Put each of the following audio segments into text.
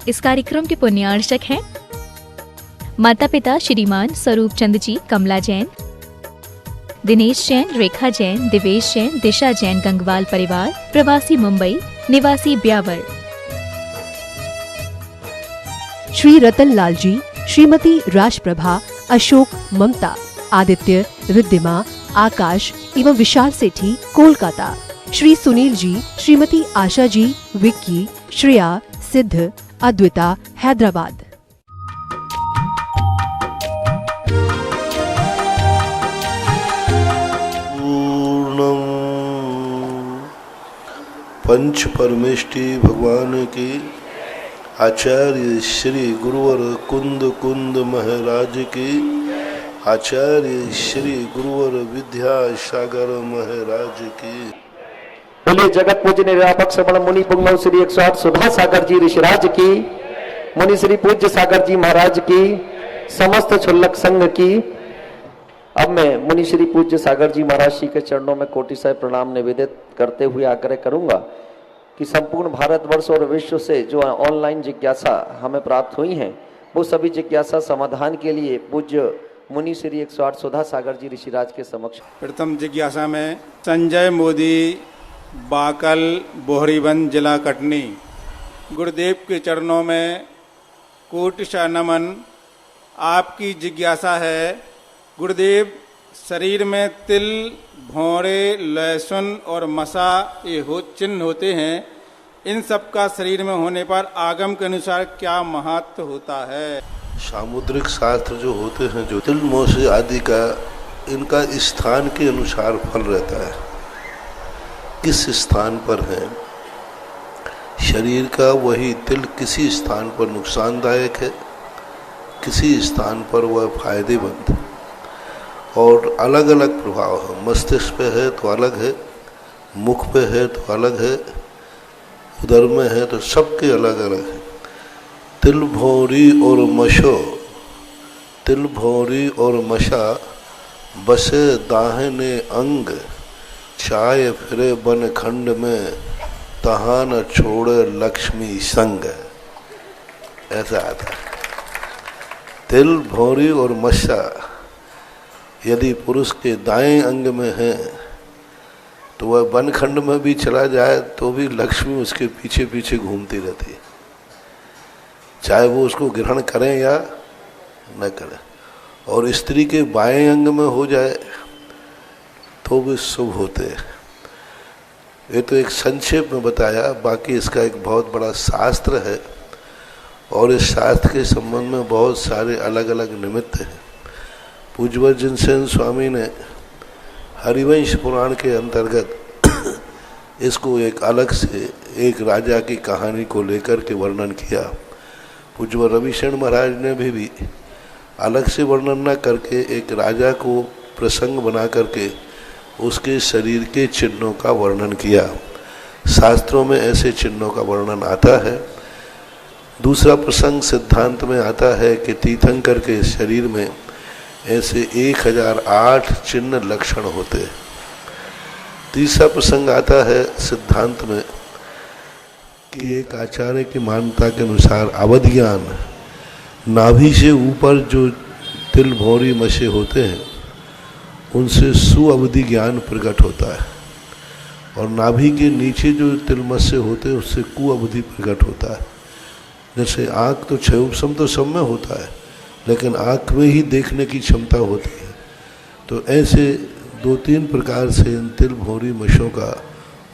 इस कार्यक्रम के पुण्यार्चक हैं माता पिता श्रीमान स्वरूप चंद जी, कमला जैन, दिनेश जैन, रेखा जैन, दिवेश जैन, दिशा जैन, गंगवाल परिवार, प्रवासी मुंबई, निवासी ब्यावर। श्री रतन लाल जी, श्रीमती राजप्रभा, अशोक, ममता, आदित्य, रिद्धिमा, आकाश एवं विशाल सेठी, कोलकाता। श्री सुनील जी, श्रीमती आशा जी, विक्की, श्रेया, सिद्ध, अद्विता, हैदराबाद। पूर्णम पंच परमेष्टि भगवान की आचार्य श्री गुरुवर कुंद महाराज की, आचार्य श्री गुरुवर विद्यासागर महाराज की। बोले जगत पूज्य निरापक श्रवण मुनि पुंगव श्री 108 सुधा सागर जी ऋषिराज की, मुनि श्री पूज्य सागर जी महाराज की, समस्त छुल्लक संघ की। अब मैं मुनि श्री पूज्य सागर जी महाराज जी के चरणों में कोटि से प्रणाम निवेदित करते हुए आग्रह करूंगा कि संपूर्ण भारतवर्ष और विश्व से जो ऑनलाइन जिज्ञासा हमें प्राप्त हुई हैं, वो सभी जिज्ञासा समाधान के लिए पूज्य मुनि श्री 108 सुधा सागर जी ऋषिराज के समक्ष। प्रथम जिज्ञासा में संजय मोदी, बाकल, बोहरीबंद, जिला कटनी। गुरुदेव के चरणों में कोटिशा नमन। आपकी जिज्ञासा है, गुरुदेव, शरीर में तिल, भौरे, लहसुन और मसा ये चिन्ह होते हैं, इन सब का शरीर में होने पर आगम के अनुसार क्या महत्व होता है? सामुद्रिक शास्त्र जो होते हैं, जो तिल, मोसे आदि का, इनका स्थान के अनुसार फल रहता है। किस स्थान पर है शरीर का, वही तिल किसी स्थान पर नुकसानदायक है, किसी स्थान पर वह फायदेमंद, और अलग अलग प्रभाव है। मस्तिष्क पे है तो अलग है, मुख पे है तो अलग है, उदर में है तो सबके अलग अलग है। तिल भौरी और मशो, तिल भौरी और मशा बसे दाहिने अंग, चाय फिरे बन खंड में, तहाँ न छोड़े लक्ष्मी संग। ऐसा आता है। तिल, भौरी और मशा यदि पुरुष के दाएं अंग में है तो वह बनखंड में भी चला जाए तो भी लक्ष्मी उसके पीछे पीछे घूमती रहती है, चाहे वो उसको ग्रहण करें या न करें। और स्त्री के बाएं अंग में हो जाए तो भी शुभ होते हैं। ये तो एक संक्षेप में बताया, बाकी इसका एक बहुत बड़ा शास्त्र है और इस शास्त्र के संबंध में बहुत सारे अलग अलग निमित्त हैं। पूज्यवर जिनसेन स्वामी ने हरिवंश पुराण के अंतर्गत इसको एक अलग से एक राजा की कहानी को लेकर के वर्णन किया। पूज्यवर रविशरण महाराज ने भी अलग से वर्णन न करके एक राजा को प्रसंग बना करके उसके शरीर के चिन्हों का वर्णन किया। शास्त्रों में ऐसे चिन्हों का वर्णन आता है। दूसरा प्रसंग सिद्धांत में आता है कि तीर्थंकर के शरीर में ऐसे 1008 चिन्ह लक्षण होते हैं। तीसरा प्रसंग आता है सिद्धांत में कि एक आचार्य की मान्यता के अनुसार अवध ज्ञान, नाभि से ऊपर जो तिल, भौरी, मशे होते हैं उनसे सुअवधि ज्ञान प्रकट होता है, और नाभि के नीचे जो तिल, मशे होते हैं उससे कुअवधि प्रकट होता है। जैसे आँख तो छह उपशम तो सब में होता है, लेकिन आँख में ही देखने की क्षमता होती है। तो ऐसे 2-3 प्रकार से इन तिल, भौरी, मशों का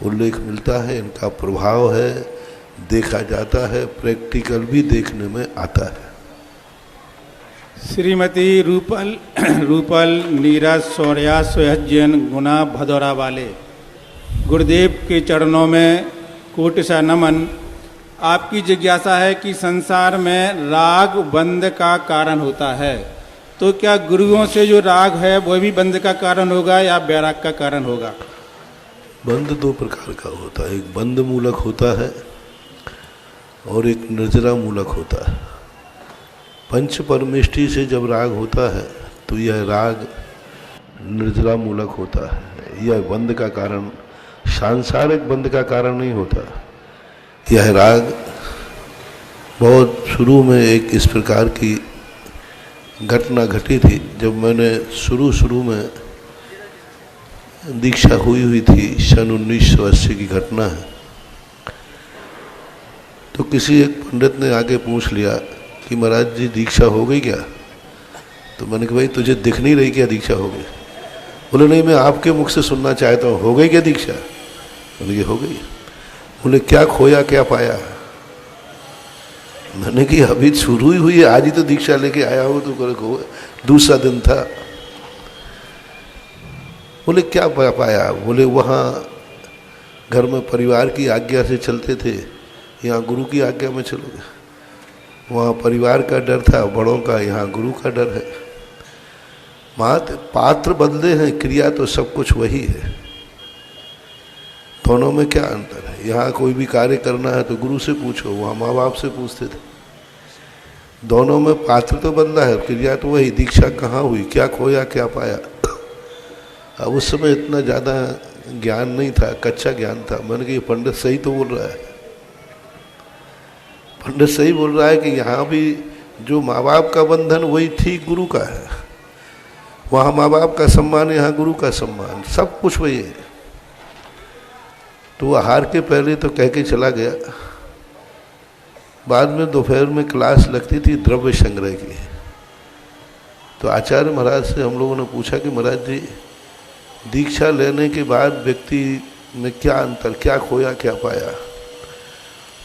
उल्लेख मिलता है। इनका प्रभाव है, देखा जाता है, प्रैक्टिकल भी देखने में आता है। श्रीमती रूपल नीरज सौर्या सोहजन गुना भदौरा वाले। गुरुदेव के चरणों में कोटिशा नमन। आपकी जिज्ञासा है कि संसार में राग बंध का कारण होता है, तो क्या गुरुओं से जो राग है वह भी बंध का कारण होगा या वैराग का कारण होगा? बंध 2 प्रकार का होता है, एक बंध मूलक होता है और एक निर्जरा मूलक होता है। पंच परमेष्टि से जब राग होता है तो यह राग निर्जरा मूलक होता है। यह बंध का कारण, सांसारिक बंध का कारण नहीं होता। यह राग बहुत शुरू में एक इस प्रकार की घटना घटी थी। जब मैंने शुरू में दीक्षा हुई थी, सन 1980 की घटना है। तो किसी एक पंडित ने आके पूछ लिया कि महाराज जी दीक्षा हो गई क्या? तो मैंने कहा भाई तुझे दिख नहीं रही क्या दीक्षा हो गई? बोले नहीं, मैं आपके मुख से सुनना चाहता हूँ, हो गई क्या दीक्षा? मैंने कहा हो गई। बोले क्या खोया क्या पाया? मैंने कि अभी शुरू ही हुई है, आज ही तो दीक्षा लेके आया हूँ। तो दूसरा दिन था। बोले क्या पाया? बोले वहाँ घर में परिवार की आज्ञा से चलते थे, यहाँ गुरु की आज्ञा में चलोगे। वहाँ परिवार का डर था, बड़ों का, यहाँ गुरु का डर है। मात्र पात्र बदले हैं, क्रिया तो सब कुछ वही है। दोनों में क्या अंतर है? यहाँ कोई भी कार्य करना है तो गुरु से पूछो, वहाँ माँ बाप से पूछते थे। दोनों में पात्र तो बदला है, क्रिया तो वही। दीक्षा कहाँ हुई? क्या खोया क्या पाया? अब उस समय इतना ज़्यादा ज्ञान नहीं था, कच्चा ज्ञान था। मैंने कहा ये पंडित सही तो बोल रहा है, पंडित सही बोल रहा है कि यहाँ भी जो माँ बाप का बंधन वही ठीक गुरु का है। वहाँ माँ बाप का सम्मान, यहाँ गुरु का सम्मान, सब कुछ वही है। तो वो हार के पहले तो कह के चला गया। बाद में दोपहर में क्लास लगती थी द्रव्य संग्रह की। तो आचार्य महाराज से हम लोगों ने पूछा कि महाराज जी दीक्षा लेने के बाद व्यक्ति में क्या अंतर, क्या खोया क्या पाया?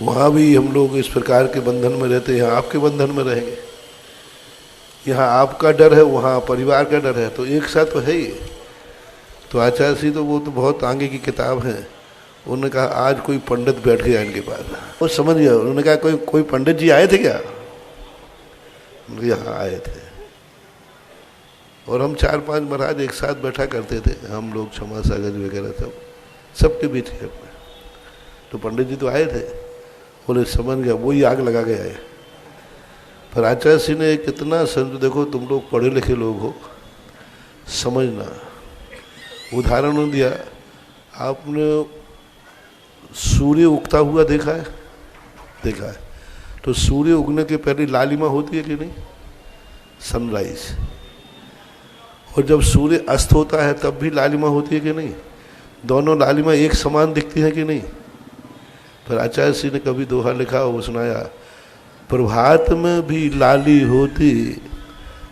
वहाँ भी हम लोग इस प्रकार के बंधन में रहते, यहाँ आपके बंधन में रहेंगे। यहाँ आपका डर है, वहाँ परिवार का डर है, तो एक साथ तो है ही। तो आचार्य जी तो वो तो बहुत आगे की किताब है। उन्होंने कहा आज कोई पंडित बैठ गया इनके पास, वो समझ गया। उन्होंने कहा कोई पंडित जी आए थे क्या? यहाँ आए थे। और हम 4-5 महाराज एक साथ बैठा करते थे, हम लोग क्षमा सागर वगैरह सबके बीच में। तो पंडित जी तो आए थे। बोले समझ गया, वही आग लगा के आए। पर आचार्य सिंह ने कितना समझ, देखो तुम लोग पढ़े लिखे लोग हो, समझना। उदाहरण दिया, आपने सूर्य उगता हुआ देखा है? देखा है। तो सूर्य उगने के पहले लालिमा होती है कि नहीं? सनराइज। और जब सूर्य अस्त होता है तब भी लालिमा होती है कि नहीं? दोनों लालिमा एक समान दिखती है कि नहीं? पर आचार्य सिंह ने कभी दोहा लिखा और सुनाया, प्रभात में भी लाली होती,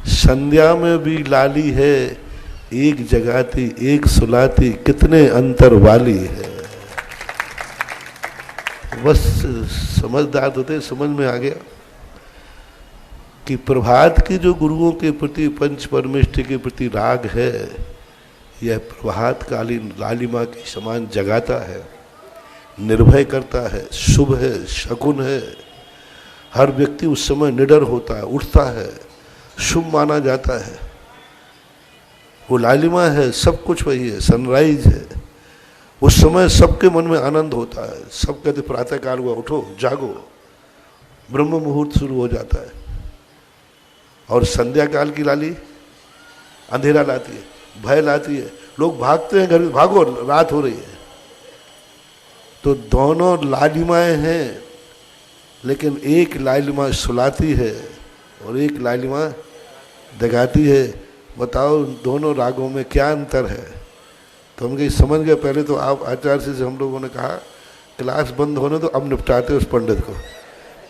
संध्या में भी लाली है, एक जगाती एक सुलाती, कितने अंतर वाली है। बस समझदार होते, समझ में आ गया कि प्रभात की जो गुरुओं के प्रति, पंच परमेष्टि के प्रति राग है, यह प्रभातकालीन लालिमा के समान जगाता है, निर्भय करता है, शुभ है, शकुन है। हर व्यक्ति उस समय निडर होता है, उठता है, शुभ माना जाता है। वो लालिमा है, सब कुछ वही है, सनराइज है। उस समय सबके मन में आनंद होता है। सब कहते प्रातः काल हुआ, उठो जागो, ब्रह्म मुहूर्त शुरू हो जाता है। और संध्या काल की लाली अंधेरा लाती है, भय लाती है, लोग भागते हैं घर, भागो रात हो रही है। तो दोनों लालिमाएं हैं, लेकिन एक लालिमा सुलाती है और एक लालिमा जगाती है। बताओ दोनों रागों में क्या अंतर है? तो हम कहीं समझ गए। पहले तो आप आचार्य से हम लोगों ने कहा क्लास बंद होने तो अब निपटाते उस पंडित को,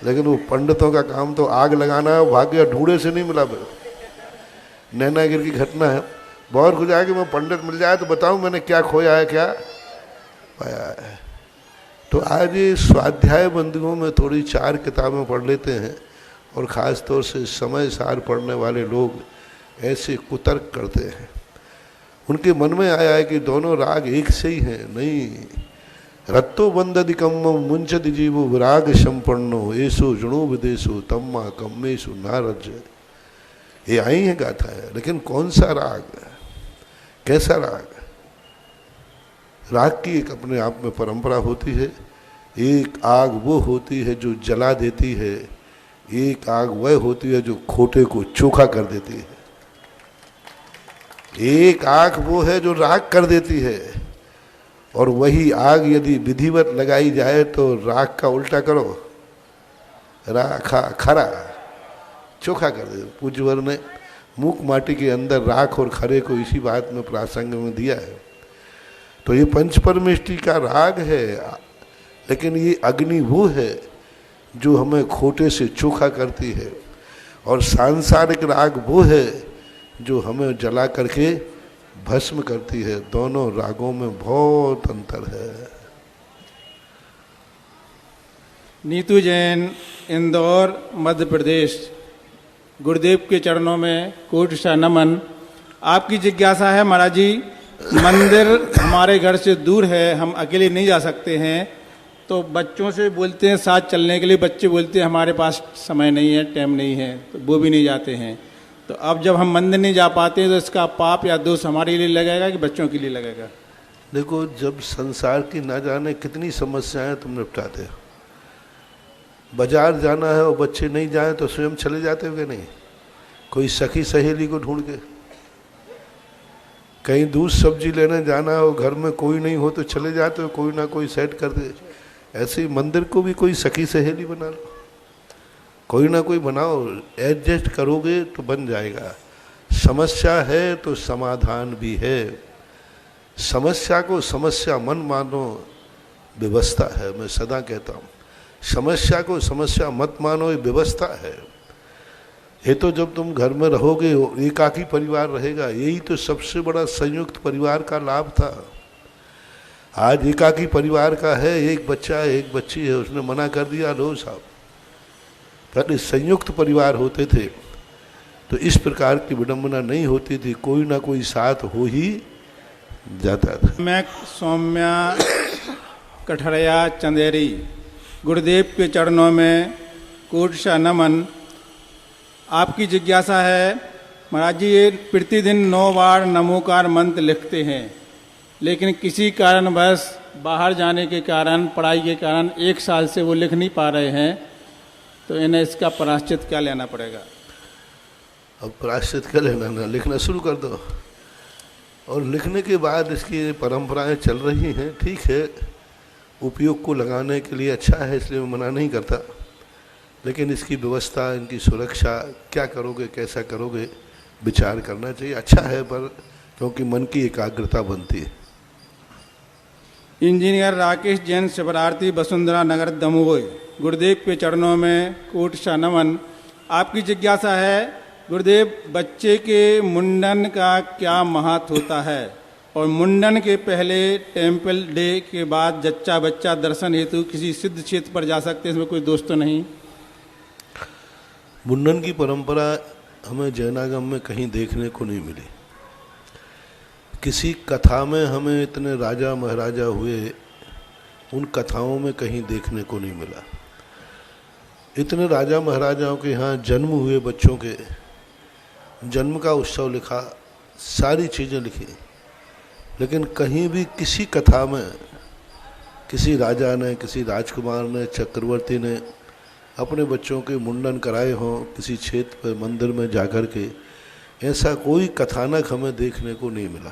लेकिन वो पंडितों का काम तो आग लगाना है। भाग्य ढूंढे से नहीं मिला। नैनागिर की घटना है, बहुत कुछ आया कि मैं पंडित मिल जाए तो बताऊं मैंने क्या खोया है क्या पाया है। तो आज ये स्वाध्याय बंदियों में थोड़ी 4 किताबें पढ़ लेते हैं, और ख़ास तौर से समय सार पढ़ने वाले लोग ऐसे कुतर्क करते हैं। उनके मन में आया है कि दोनों राग एक से ही हैं। नहीं, रत्तो बंदधिकम मुंचद जीवो विराग संपन्नो ऐसो जुणो विदेशो तम्मा कम्मेशु नारज। ये आई है गाथा है, लेकिन कौन सा राग, कैसा राग? राग की एक अपने आप में परंपरा होती है। एक आग वो होती है जो जला देती है, एक आग वह होती है जो खोटे को चोखा कर देती है। एक आग वो है जो राख कर देती है, और वही आग यदि विधिवत लगाई जाए तो राख का उल्टा करो राखा खरा चोखा कर दे। पूज्यवर ने मूक माटी के अंदर राख और खरे को इसी बात में प्रासंग में दिया है। तो ये पंच परमेष्टि का राग है, लेकिन ये अग्नि वो है जो हमें खोटे से चोखा करती है, और सांसारिक राग वो है जो हमें जला करके भस्म करती है। दोनों रागों में बहुत अंतर है। नीतू जैन, इंदौर, मध्य प्रदेश। गुरुदेव के चरणों में कोटि सा नमन। आपकी जिज्ञासा है महाराज जी, मंदिर हमारे घर से दूर है, हम अकेले नहीं जा सकते हैं, तो बच्चों से बोलते हैं साथ चलने के लिए, बच्चे बोलते हैं हमारे पास समय नहीं है, टाइम नहीं है, तो वो भी नहीं जाते हैं। तो अब जब हम मंदिर नहीं जा पाते तो इसका पाप या दोष हमारे लिए लगेगा कि बच्चों के लिए लगेगा? देखो, जब संसार की ना जाने कितनी समस्याएं तुम निपटाते हो। बाजार जाना है और बच्चे नहीं जाए तो स्वयं चले जाते हो कि नहीं? कोई सखी सहेली को ढूंढ के। कहीं दूध सब्जी लेने जाना हो, घर में कोई नहीं हो तो चले जाते हो, कोई ना कोई सेट कर दे। ऐसे ही मंदिर को भी कोई सखी सहेली बना लो, कोई ना कोई बनाओ, एडजस्ट करोगे तो बन जाएगा। समस्या है तो समाधान भी है। समस्या को समस्या मन मानो, व्यवस्था है। मैं सदा कहता हूँ, समस्या को समस्या मत मानो, ये व्यवस्था है। ये तो जब तुम घर में रहोगे, एकाकी परिवार रहेगा, यही तो सबसे बड़ा संयुक्त परिवार का लाभ था। आज एकाकी परिवार का है, एक बच्चा है, एक बच्ची है, उसने मना कर दिया, लो साहब। पहले संयुक्त परिवार होते थे तो इस प्रकार की विडंबना नहीं होती थी, कोई ना कोई साथ हो ही जाता था। मैं सौम्या कठरिया चंदेरी। गुरुदेव के चरणों में कोटि सा नमन। आपकी जिज्ञासा है महाराज जी, ये प्रतिदिन 9 बार नमोकार मंत्र लिखते हैं, लेकिन किसी कारणवश बाहर जाने के कारण, पढ़ाई के कारण 1 साल से वो लिख नहीं पा रहे हैं, तो इन्हें इसका प्रायश्चित क्या लेना पड़ेगा? अब प्रायश्चित क्या लेना, ना लिखना शुरू कर दो। और लिखने के बाद इसकी परंपराएं चल रही हैं, ठीक है, उपयोग को लगाने के लिए अच्छा है, इसलिए मैं मना नहीं करता। लेकिन इसकी व्यवस्था, इनकी सुरक्षा क्या करोगे, कैसा करोगे, विचार करना चाहिए। अच्छा है, पर क्योंकि मन की एकाग्रता बनती है। इंजीनियर राकेश जैन, शिवरार्थी, वसुंधरा नगर, दमोह। गुरुदेव के चरणों में कोटि सा नमन। आपकी जिज्ञासा है गुरुदेव, बच्चे के मुंडन का क्या महत्व होता है, और मुंडन के पहले टेम्पल डे के बाद जच्चा बच्चा दर्शन हेतु किसी सिद्ध क्षेत्र पर जा सकते हैं, इसमें कोई दोष तो नहीं? मुंडन की परंपरा हमें जैनागम में कहीं देखने को नहीं मिली। किसी कथा में हमें इतने राजा महाराजा हुए, उन कथाओं में कहीं देखने को नहीं मिला। इतने राजा महाराजाओं के यहाँ जन्म हुए, बच्चों के जन्म का उत्सव लिखा, सारी चीज़ें लिखी, लेकिन कहीं भी किसी कथा में किसी राजा ने, किसी राजकुमार ने, चक्रवर्ती ने अपने बच्चों के मुंडन कराए हों किसी क्षेत्र पर मंदिर में जाकर के, ऐसा कोई कथानक हमें देखने को नहीं मिला।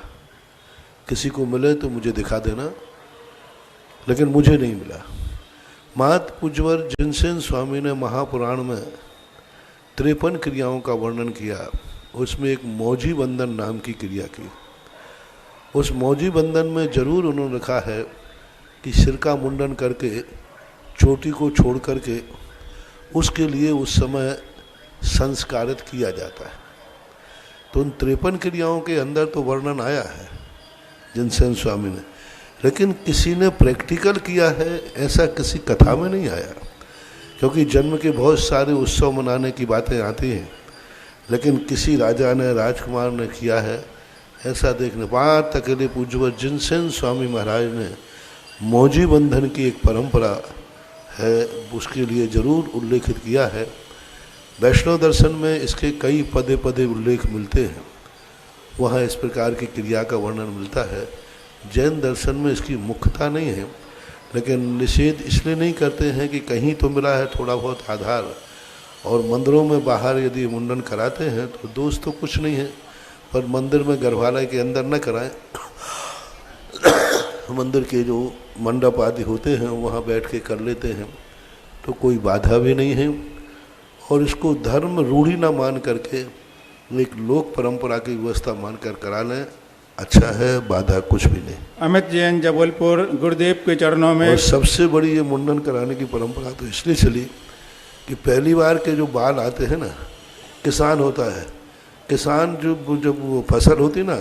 किसी को मिले तो मुझे दिखा देना, लेकिन मुझे नहीं मिला। महत पूज्यवर जिनसेन स्वामी ने महापुराण में 53 क्रियाओं का वर्णन किया, उसमें एक मौजी बंधन नाम की क्रिया की। उस मौजी बंधन में जरूर उन्होंने लिखा है कि सिर का मुंडन करके चोटी को छोड़ करके उसके लिए उस समय संस्कारित किया जाता है। तो उन 53 क्रियाओं के अंदर तो वर्णन आया है जिनसेन स्वामी ने, लेकिन किसी ने प्रैक्टिकल किया है ऐसा किसी कथा में नहीं आया। क्योंकि जन्म के बहुत सारे उत्सव मनाने की बातें आती हैं, लेकिन किसी राजा ने, राजकुमार ने किया है ऐसा देखने। बात अकेले पूज्यवर जिनसेन स्वामी महाराज ने मौजी बंधन की एक परंपरा है, उसके लिए जरूर उल्लेखित किया है। वैष्णव दर्शन में इसके कई पदे पदे उल्लेख मिलते हैं, वहाँ इस प्रकार की क्रिया का वर्णन मिलता है। जैन दर्शन में इसकी मुख्यता नहीं है, लेकिन निषेध इसलिए नहीं करते हैं कि कहीं तो मिला है थोड़ा बहुत आधार, और मंदिरों में बाहर यदि मुंडन कराते हैं तो दोष तो कुछ नहीं है, पर मंदिर में गर्भालय के अंदर न कराएं। मंदिर के जो मंडप आदि होते हैं वहाँ बैठ के कर लेते हैं, तो कोई बाधा भी नहीं है, और इसको धर्म रूढ़ी ना मान करके एक लोक परंपरा की व्यवस्था मानकर करा लें, अच्छा है, बाधा कुछ भी नहीं। अमित जैन, जबलपुर। गुरुदेव के चरणों में और सबसे बड़ी ये मुंडन कराने की परंपरा तो इसलिए चली कि पहली बार के जो बाल आते हैं ना, किसान होता है, किसान जब वो फसल होती ना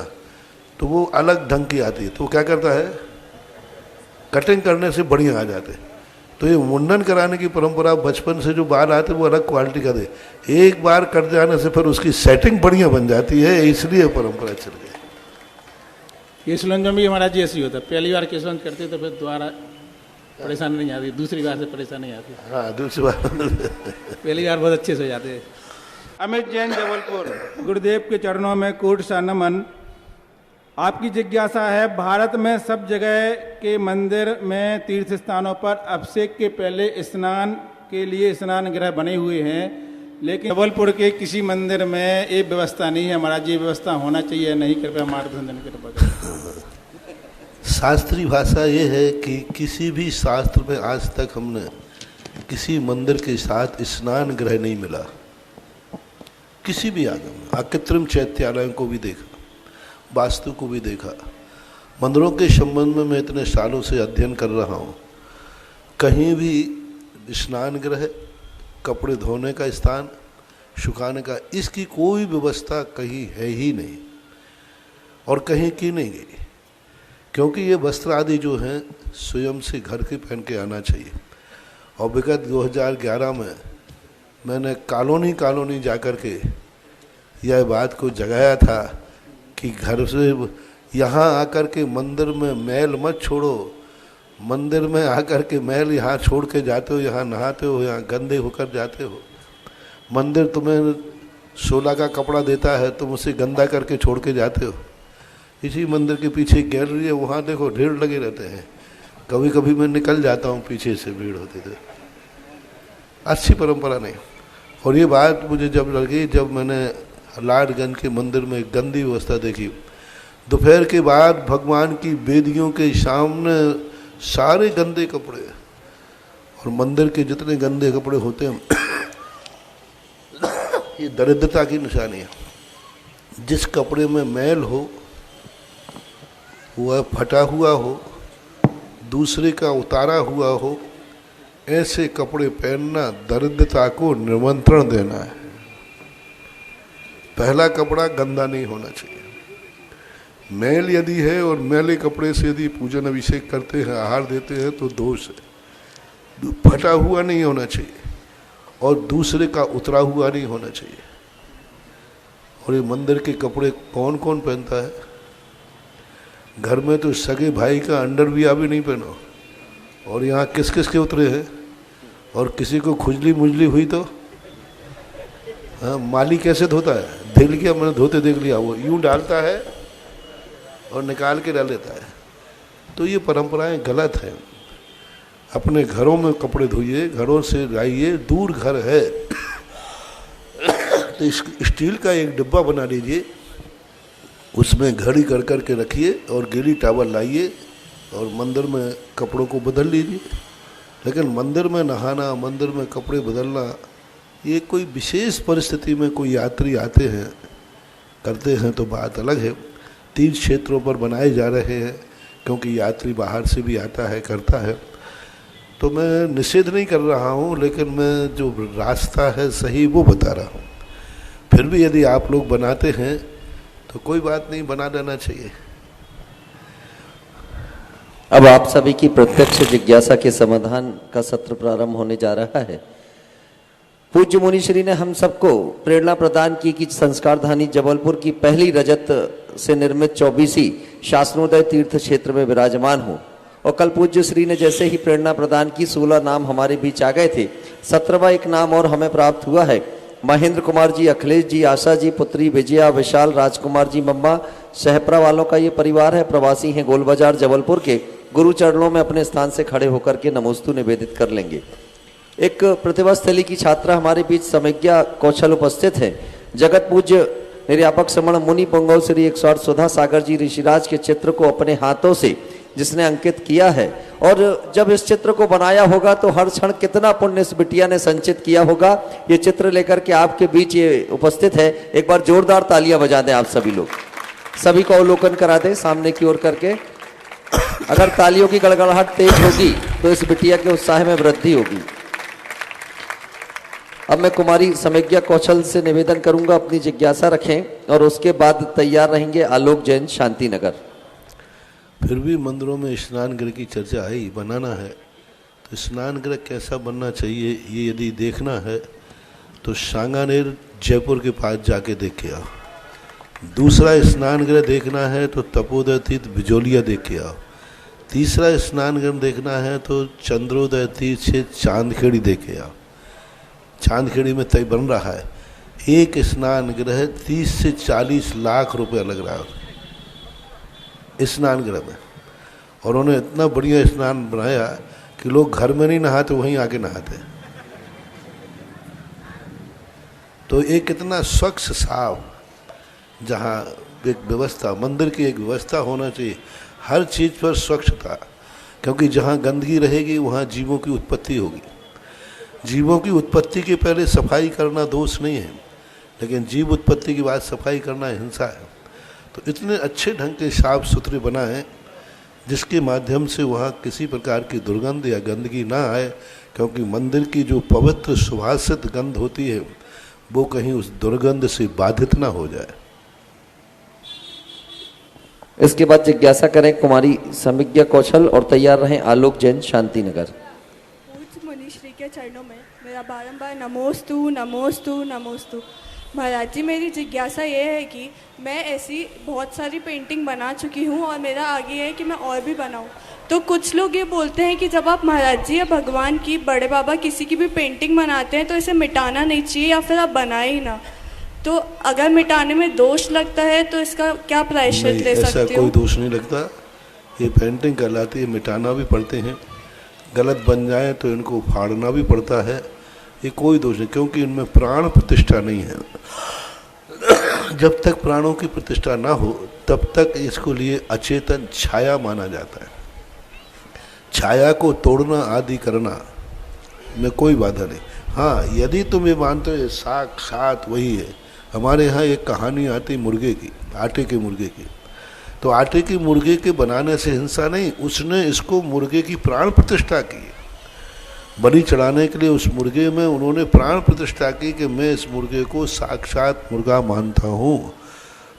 तो वो अलग ढंग की आती है, तो वो क्या करता है, कटिंग करने से बढ़िया आ जाते। तो ये मुंडन कराने की परंपरा बचपन से जो बाल आते वो अलग क्वालिटी का दे, एक बार कट जाने से फिर उसकी सेटिंग बढ़िया बन जाती है, इसलिए परंपरा चल गई। केसलंज में भी हमारा जी ऐसी होता है, पहली बार केसलंज करते तो फिर दोबारा परेशानी नहीं आती, दूसरी बार से परेशानी आती। हाँ, दूसरी बार पहली बार बहुत अच्छे से हो जाते हैं। अमित जैन, जबलपुर। गुरुदेव के चरणों में कोट सा नमन। आपकी जिज्ञासा है, भारत में सब जगह के मंदिर में तीर्थ स्थानों पर अभिषेक के पहले स्नान के लिए स्नान गृह बने हुए हैं, लेकिन जबलपुर के किसी मंदिर में ये व्यवस्था नहीं है। महाराज, ये व्यवस्था होना चाहिए नहीं, कृपया मार्गदर्शन करें। शास्त्रीय भाषा ये है कि किसी भी शास्त्र में आज तक हमने किसी मंदिर के साथ स्नान गृह नहीं मिला, किसी भी आगम में। आकृत्रिम चैत्यालयों को भी देखा, वास्तु को भी देखा, मंदिरों के संबंध में मैं इतने सालों से अध्ययन कर रहा हूँ, कहीं भी स्नान गृह, कपड़े धोने का स्थान, सुखाने का, इसकी कोई व्यवस्था कहीं है ही नहीं और कहीं की नहीं गई, क्योंकि ये वस्त्र आदि जो हैं स्वयं से घर के पहन के आना चाहिए। और विगत 2011 में मैंने कॉलोनी जा कर के यह बात को जगाया था कि घर से यहाँ आकर के मंदिर में मैल मत छोड़ो, मंदिर में आकर के मैल यहाँ छोड़ के जाते हो, यहाँ नहाते हो, यहाँ गंदे होकर जाते हो। मंदिर तुम्हें 16 का कपड़ा देता है, तुम उसे गंदा करके छोड़ के जाते हो। इसी मंदिर के पीछे गैलरी है, वहाँ देखो ढेर लगे रहते हैं, कभी कभी मैं निकल जाता हूँ, पीछे से भीड़ होती थी। अच्छी परंपरा नहीं। और ये बात मुझे जब लगी, जब मैंने लाडगंज के मंदिर में गंदी व्यवस्था देखी, दोपहर के बाद भगवान की वेदियों के सामने सारे गंदे कपड़े, और मंदिर के जितने गंदे कपड़े होते हैं ये दरिद्रता की निशानी है। जिस कपड़े में मैल हो, वह फटा हुआ हो, दूसरे का उतारा हुआ हो, ऐसे कपड़े पहनना दरिद्रता को निमंत्रण देना है। पहला कपड़ा गंदा नहीं होना चाहिए। मैल यदि है और मैले कपड़े से यदि पूजन अभिषेक करते हैं, आहार देते हैं, तो दोष है। फटा हुआ नहीं होना चाहिए और दूसरे का उतरा हुआ नहीं होना चाहिए। और ये मंदिर के कपड़े कौन कौन पहनता है? घर में तो सगे भाई का अंडरवियर भी नहीं पहनो, और यहाँ किस किस के उतरे हैं। और किसी को खुजली मुजली हुई तो हाँ, माली कैसे धोता है? देख लिया मैंने, धोते देख लिया, वो यूं डालता है और निकाल के डाल लेता है। तो ये परंपराएं गलत हैं। अपने घरों में कपड़े धोइए, घरों से लाइए। दूर घर है तो स्टील का एक डिब्बा बना लीजिए, उसमें घड़ी कर कर के रखिए और गीली टावल लाइए और मंदिर में कपड़ों को बदल लीजिए। लेकिन मंदिर में नहाना, मंदिर में कपड़े बदलना, ये कोई विशेष परिस्थिति में कोई यात्री आते हैं करते हैं तो बात अलग है। तीर्थ क्षेत्रों पर बनाए जा रहे हैं क्योंकि यात्री बाहर से भी आता है, करता है, तो मैं निषेध नहीं कर रहा हूँ, लेकिन मैं जो रास्ता है सही वो बता रहा हूँ। फिर भी यदि आप लोग बनाते हैं तो कोई बात नहीं, बना देना चाहिए। अब आप सभी की प्रत्यक्ष जिज्ञासा के समाधान का सत्र प्रारंभ होने जा रहा है। पूज्य मुनि श्री ने हम सबको प्रेरणा प्रदान की कि संस्कार धानी जबलपुर की पहली रजत से निर्मित 24वीं शासनोदय तीर्थ क्षेत्र में विराजमान हो। और कल पूज्य श्री ने जैसे ही प्रेरणा प्रदान की 16 नाम हमारे बीच आ गए थे। 17वां एक नाम और हमें प्राप्त हुआ है। महेंद्र कुमार जी, अखिलेश जी, आशा जी, पुत्री विजया, विशाल, राजकुमार जी, मम्मा, सहपरा वालों का ये परिवार है। प्रवासी हैं गोल बाजार जबलपुर के। गुरु चरणों में अपने स्थान से खड़े होकर के नमोस्तु निवेदित कर लेंगे। एक प्रतिभा स्थली की छात्रा हमारे बीच समज्ञा कौशल उपस्थित है। जगत पूज्य निर्यापक श्रमण मुनि पुंगव श्री 108 सुधा सागर जी ऋषिराज के चित्र को अपने हाथों से जिसने अंकित किया है। और जब इस चित्र को बनाया होगा तो हर क्षण कितना पुण्य इस बिटिया ने संचित किया होगा। ये चित्र लेकर के आपके बीच ये उपस्थित है। एक बार जोरदार तालियां बजा दें आप सभी लोग, सभी को अवलोकन करा दें सामने की ओर करके। अगर तालियों की गड़गड़ाहट तेज होगी तो इस बिटिया के उत्साह में वृद्धि होगी। अब मैं कुमारी समेज्ञा कौशल से निवेदन करूंगा अपनी जिज्ञासा रखें और उसके बाद तैयार रहेंगे आलोक जैन शांति नगर। फिर भी मंदिरों में स्नान गृह की चर्चा आई, बनाना है तो स्नान गृह कैसा बनना चाहिए ये यदि देखना है तो सांगानेर जयपुर के पास जाके देख के आओ। दूसरा स्नान गृह देखना है तो तपोदय तीर्थ बिजोलिया देख के आओ। तीसरा स्नान गृह देखना है तो चंद्रोदय तीर्थ से चांदखेड़ी देख के आओ। चांदखेड़ी में तय बन रहा है, एक स्नान गृह 30 से 40 लाख रुपया लग रहा है स्नान गृह में। और उन्होंने इतना बढ़िया स्नान बनाया कि लोग घर में नहीं नहाते, वहीं आके नहाते। तो एक कितना स्वच्छ साफ, जहाँ एक व्यवस्था, मंदिर की एक व्यवस्था होना चाहिए, हर चीज़ पर स्वच्छता, क्योंकि जहाँ गंदगी रहेगी वहाँ जीवों की उत्पत्ति होगी। जीवों की उत्पत्ति के पहले सफाई करना दोष नहीं है, लेकिन जीव उत्पत्ति के बाद सफाई करना हिंसा है। तो इतने अच्छे ढंग के साफ सुथरे बनाएं जिसके माध्यम से वहाँ किसी प्रकार की दुर्गंध या गंदगी ना आए, क्योंकि मंदिर की जो पवित्र सुभाषित गंध होती है वो कहीं उस दुर्गंध से बाधित ना हो जाए। इसके बाद जिज्ञासा करें कुमारी समेज्ञा कौशल और तैयार रहें आलोक जैन शांति नगर। मुनिश्री के चरणों में मेरा बारंबार नमोस्तु नमोस्तु नमोस्तु। महाराज जी, मेरी जिज्ञासा ये है कि मैं ऐसी बहुत सारी पेंटिंग बना चुकी हूँ और मेरा आगे है कि मैं और भी बनाऊँ। तो कुछ लोग ये बोलते हैं कि जब आप महाराज जी या भगवान की, बड़े बाबा किसी की भी पेंटिंग बनाते हैं तो इसे मिटाना नहीं चाहिए या फिर आप बनाए ही ना। तो अगर मिटाने में दोष लगता है तो इसका क्या प्रायश्चित ले सकते हो? ऐसा कोई दोष नहीं लगता। ये पेंटिंग कहलाती है, मिटाना भी पड़ते हैं, गलत बन जाए तो इनको फाड़ना भी पड़ता है। ये कोई दोष नहीं, क्योंकि इनमें प्राण प्रतिष्ठा नहीं है। जब तक प्राणों की प्रतिष्ठा ना हो तब तक इसको लिए अचेतन छाया माना जाता है। छाया को तोड़ना आदि करना में कोई बाधा नहीं। हाँ, यदि तुम ये मानते हो साक्षात वही है। हमारे यहाँ एक कहानी आती मुर्गे की, आटे के मुर्गे की। तो आटे के मुर्गे के बनाने से हिंसा नहीं, उसने इसको मुर्गे की प्राण प्रतिष्ठा की। बलि चढ़ाने के लिए उस मुर्गे में उन्होंने प्राण प्रतिष्ठा की कि मैं इस मुर्गे को साक्षात मुर्गा मानता हूँ।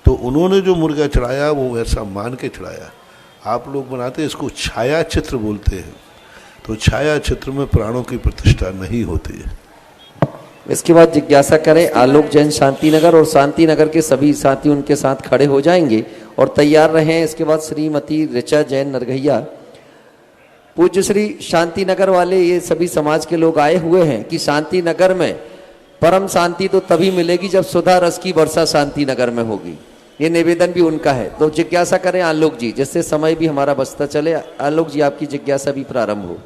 तो उन्होंने जो मुर्गा चढ़ाया वो ऐसा मान के चढ़ाया। आप लोग बनाते इसको छाया चित्र बोलते हैं। तो छाया चित्र में प्राणों की प्रतिष्ठा नहीं होती है। इसके बाद जिज्ञासा करें आलोक जैन शांति नगर और शांति नगर के सभी साथी उनके साथ खड़े हो जाएंगे और तैयार रहें। इसके बाद श्रीमती ऋचा जैन नरघैया। पूज्य श्री शांति नगर वाले ये सभी समाज के लोग आए हुए हैं कि शांति नगर में परम शांति तो तभी मिलेगी जब सुधा रस की वर्षा शांति नगर में होगी। ये निवेदन भी उनका है। तो जिज्ञासा करें आलोक जी, जिससे समय भी हमारा बचता चले। आलोक जी, आपकी जिज्ञासा भी प्रारंभ हो।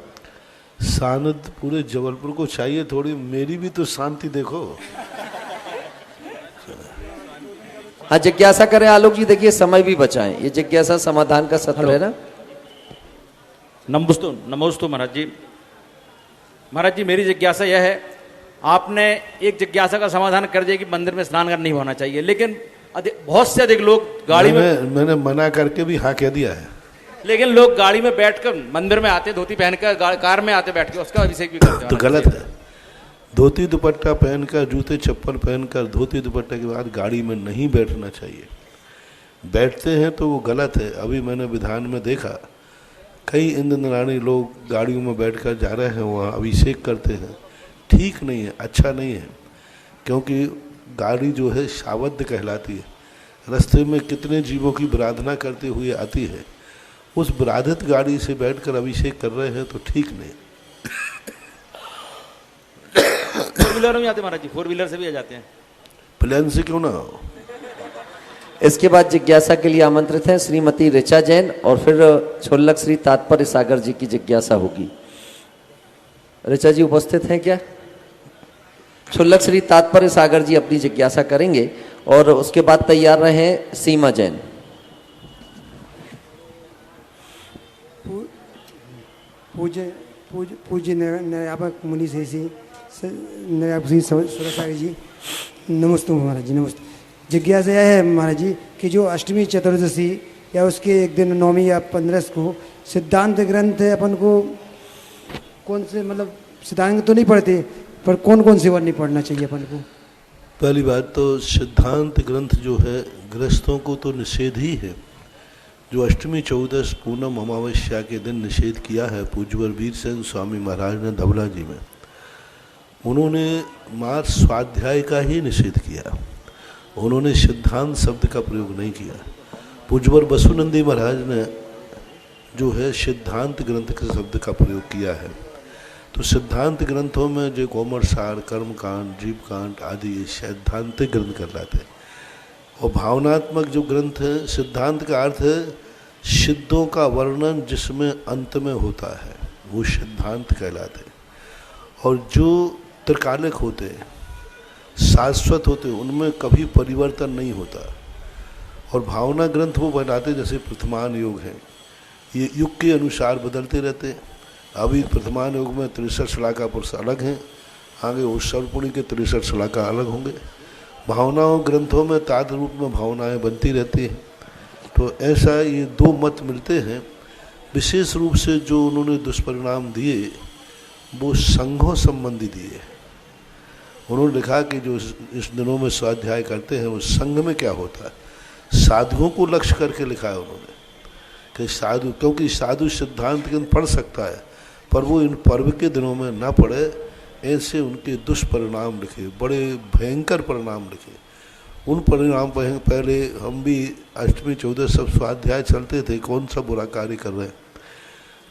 सानद पूरे जबलपुर को चाहिए, थोड़ी मेरी भी तो शांति देखो। हाँ, जिज्ञासा करें आलोक जी। देखिए समय भी बचाएं, ये जिज्ञासा समाधान का सत्र है ना। नमोस्तु महाराज जी। महाराज जी, मेरी जिज्ञासा यह है, आपने एक जिज्ञासा का समाधान कर दिया कि मंदिर में स्नान नहीं होना चाहिए, लेकिन बहुत से अधिक लोग गाड़ी में, मैंने मना करके भी हाँ कह दिया है, लेकिन लोग गाड़ी में बैठकर मंदिर में आते, धोती पहनकर कार में आते, बैठ के उसका अभिषेक भी करते हैं। तो गलत है। धोती दुपट्टा पहनकर, जूते चप्पल पहनकर, धोती दुपट्टे के बाद गाड़ी में नहीं बैठना चाहिए। बैठते हैं तो वो गलत है। अभी मैंने विधान में देखा कई इंद्रनारायणी लोग गाड़ियों में बैठकर जा रहे हैं, वहाँ अभिषेक करते हैं। ठीक नहीं है, अच्छा नहीं है, क्योंकि गाड़ी जो है शावद्ध कहलाती है। रास्ते में कितने जीवों की आराधना करते हुए आती है, उस विराधित गाड़ी से बैठकर अभिषेक कर रहे हैं तो ठीक नहीं। फोर व्हीलर में आते महाराज जी, फोर व्हीलर से भी आ जाते हैं, प्लेन से क्यों ना हो। इसके बाद जिज्ञासा के लिए आमंत्रित हैं श्रीमती ऋचा जैन और फिर छोल्लक श्री तात्पर्य सागर जी की जिज्ञासा होगी। ऋचा जी उपस्थित हैं क्या? छोल्लक श्री तात्पर्य सागर जी अपनी जिज्ञासा करेंगे और उसके बाद तैयार रहे सीमा जैन। पूज्य नयापक मुनि श्री नयापक श्री सुरसागर जी, नमस्ते महाराज जी, नमस्ते। जिज्ञासा यह है महाराज जी कि जो अष्टमी चतुर्दशी या उसके एक दिन नौमी या 15 को सिद्धांत ग्रंथ अपन को कौन से, मतलब सिद्धांत तो नहीं पढ़ते पर कौन कौन से वर नहीं पढ़ना चाहिए अपन को? पहली बात तो सिद्धांत ग्रंथ जो है गृहस्थों को तो निषेध ही है। जो अष्टमी चौदस पूनम अमावस्या के दिन निषेध किया है पूज्यवर वीर सिंह स्वामी महाराज ने धवला जी में, उन्होंने मात्र स्वाध्याय का ही निषेध किया, उन्होंने सिद्धांत शब्द का प्रयोग नहीं किया। पूज्यवर बसुनंदी महाराज ने जो है सिद्धांत ग्रंथ के शब्द का प्रयोग किया है। तो सिद्धांत ग्रंथों में जो कौमरसार, कर्मकांड, जीवकांड आदि ये सैद्धांतिक ग्रंथ कहलाते हैं। और भावनात्मक जो ग्रंथ है, सिद्धांत का अर्थ है सिद्धों का वर्णन जिसमें अंत में होता है, वो सिद्धांत कहलाते हैं। और जो त्रिकालिक होते हैं, शाश्वत होते हैं, उनमें कभी परिवर्तन नहीं होता। और भावना ग्रंथ वो बनाते जैसे प्रथमान योग है, ये युग के अनुसार बदलते रहते हैं। अभी प्रथमान योग में 63 श्लाका पुरुष अलग हैं, आगे उत्सवपुणी के 63 श्लाका अलग होंगे। भावनाओं ग्रंथों में ताद रूप में भावनाएं बनती रहती हैं। तो ऐसा ये दो मत मिलते हैं। विशेष रूप से जो उन्होंने दुष्परिणाम दिए वो संघों संबंधी दिए। उन्होंने लिखा कि जो इस दिनों में स्वाध्याय करते हैं वो संघ में क्या होता है, साधुओं को लक्ष्य करके लिखा है उन्होंने कि साधु, क्योंकि साधु सिद्धांत ग्रंथ पढ़ सकता है पर वो इन पर्व के दिनों में ना पढ़े, ऐसे उनके दुष्परिणाम लिखे, बड़े भयंकर परिणाम लिखे। उन परिणाम पर पहले हम भी अष्टमी चौदह सब स्वाध्याय चलते थे, कौन सा बुरा कार्य कर रहे हैं,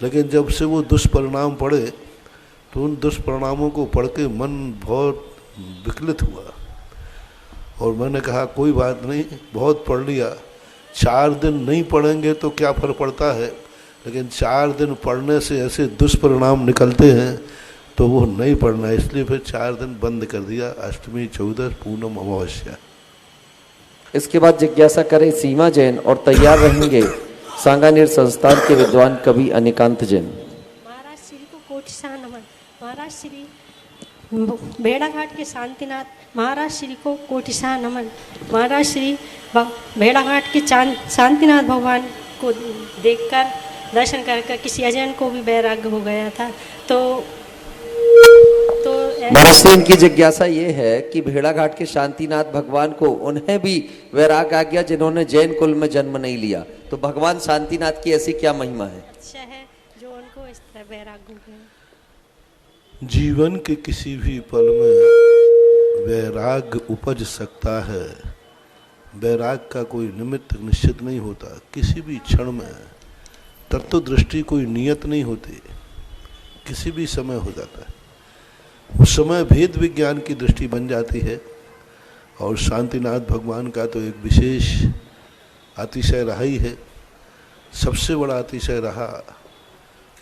लेकिन जब से वो दुष्परिणाम पढ़े तो उन दुष्परिणामों को पढ़ के मन बहुत विकलित हुआ। और मैंने कहा कोई बात नहीं, बहुत पढ़ लिया, 4 दिन नहीं पढ़ेंगे तो क्या फर्क पड़ता है, लेकिन 4 दिन पढ़ने से ऐसे दुष्परिणाम निकलते हैं तो वो नहीं पढ़ना, इसलिए फिर 4 दिन बंद कर दिया, अष्टमी चौदस पूनम अमावस्या। इसके बाद जिज्ञासा करें सीमा जैन और तैयार रहेंगे सांगानेर संस्थान के विद्वान कवि अनिकांत जैन। महाराज श्री को कोटिशाह नमन। महाराज श्री भेड़ाघाट के शांतिनाथ महाराज श्री को कोटिशाह नमन। महाराज श्री भेड़ाघाट के शांतिनाथ भगवान को देखकर दर्शन कर किसी अजैन को भी वैराग्य हो गया था। तो महाराज श्री इनकी जिज्ञासा ये है कि भेड़ाघाट के शांतिनाथ भगवान को उन्हें भी वैराग आ गया जिन्होंने जैन कुल में जन्म नहीं लिया, तो भगवान शांतिनाथ की ऐसी क्या महिमा है? अच्छा है जो उनको इस तरह वैराग्य हो गया। जीवन के किसी भी पल में वैराग उपज सकता है। वैराग का कोई निमित्त निश्चित नहीं होता, किसी भी क्षण में तत्व दृष्टि कोई नियत नहीं होती, किसी भी समय हो जाता है। उस समय भेद विज्ञान की दृष्टि बन जाती है। और शांतिनाथ भगवान का तो एक विशेष अतिशय रहा ही है। सबसे बड़ा अतिशय रहा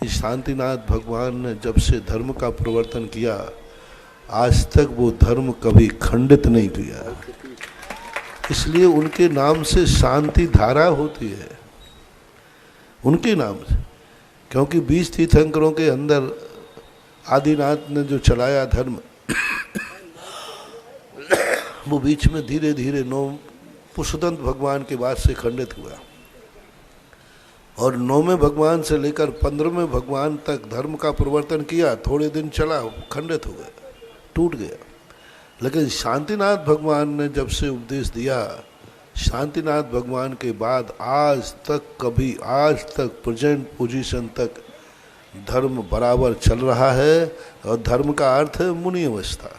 कि शांतिनाथ भगवान ने जब से धर्म का प्रवर्तन किया, आज तक वो धर्म कभी खंडित नहीं किया। इसलिए उनके नाम से शांति धारा होती है, उनके नाम से। क्योंकि 20 तीर्थंकरों के अंदर आदिनाथ ने जो चलाया धर्म वो बीच में धीरे धीरे 9 पुष्पदंत भगवान के बाद से खंडित हुआ। और 9वें भगवान से लेकर 15वें भगवान तक धर्म का प्रवर्तन किया, थोड़े दिन चला, खंडित हो गया, टूट गया। लेकिन शांतिनाथ भगवान ने जब से उपदेश दिया, शांतिनाथ भगवान के बाद आज तक कभी, आज तक प्रेजेंट पोजीशन तक धर्म बराबर चल रहा है। और धर्म का अर्थ है मुनि अवस्था।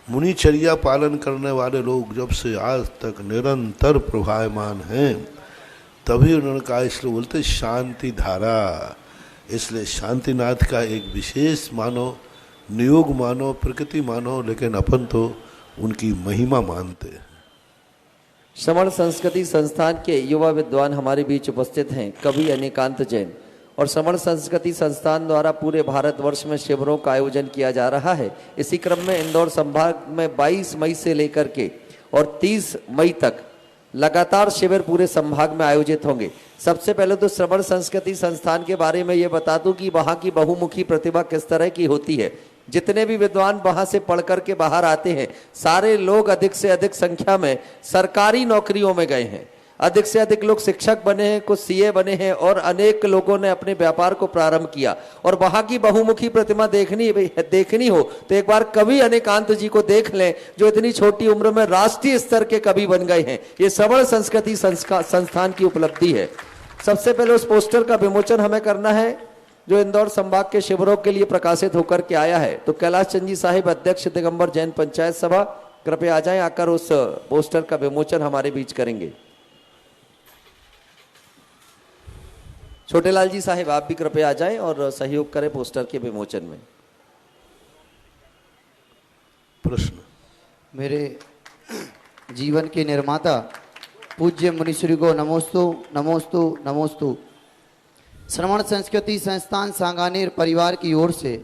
मुनिचर्या पालन करने वाले लोग जब से आज तक निरंतर प्रभायमान हैं, तभी उन्होंने कहा, इसलिए बोलते शांति धारा। इसलिए शांतिनाथ का एक विशेष मानो, नियोग मानो, प्रकृति मानो, लेकिन अपन तो उनकी महिमा मानते हैं। श्रवण संस्कृति संस्थान के युवा विद्वान हमारे बीच उपस्थित हैं कवि अनिकांत जैन। और श्रवण संस्कृति संस्थान द्वारा पूरे भारतवर्ष में शिविरों का आयोजन किया जा रहा है। इसी क्रम में इंदौर संभाग में 22 मई से लेकर के और 30 मई तक लगातार शिविर पूरे संभाग में आयोजित होंगे। सबसे पहले तो श्रवण संस्कृति संस्थान के बारे में ये बता दूं कि वहां की बहुमुखी प्रतिभा किस तरह की होती है। जितने भी विद्वान वहां से पढ़ करके बाहर आते हैं, सारे लोग अधिक से अधिक संख्या में सरकारी नौकरियों में गए हैं। अधिक से अधिक लोग शिक्षक बने हैं, कुछ सीए बने हैं और अनेक लोगों ने अपने व्यापार को प्रारंभ किया। और वहां की बहुमुखी प्रतिमा देखनी हो तो एक बार कवि अनेकांत जी को देख लें, जो इतनी छोटी उम्र में राष्ट्रीय स्तर के कवि बन गए हैं। ये श्रवण संस्कृति संस्थान की उपलब्धि है। सबसे पहले उस पोस्टर का विमोचन हमें करना है जो इंदौर संभाग के शिविरों के लिए प्रकाशित होकर के आया है। तो कैलाश चंद जी साहिब, अध्यक्ष दिगंबर जैन पंचायत सभा, कृपया आ जाएं, आकर उस पोस्टर का विमोचन हमारे बीच करेंगे। छोटेलाल जी साहिब, आप भी कृपया आ जाएं और सहयोग करें पोस्टर के विमोचन में। प्रश्न। मेरे जीवन के निर्माता पूज्य मुनिश्री को नमोस्तु नमोस्तु नमोस्तु। श्रवण संस्कृति संस्थान सांगानेर परिवार की ओर से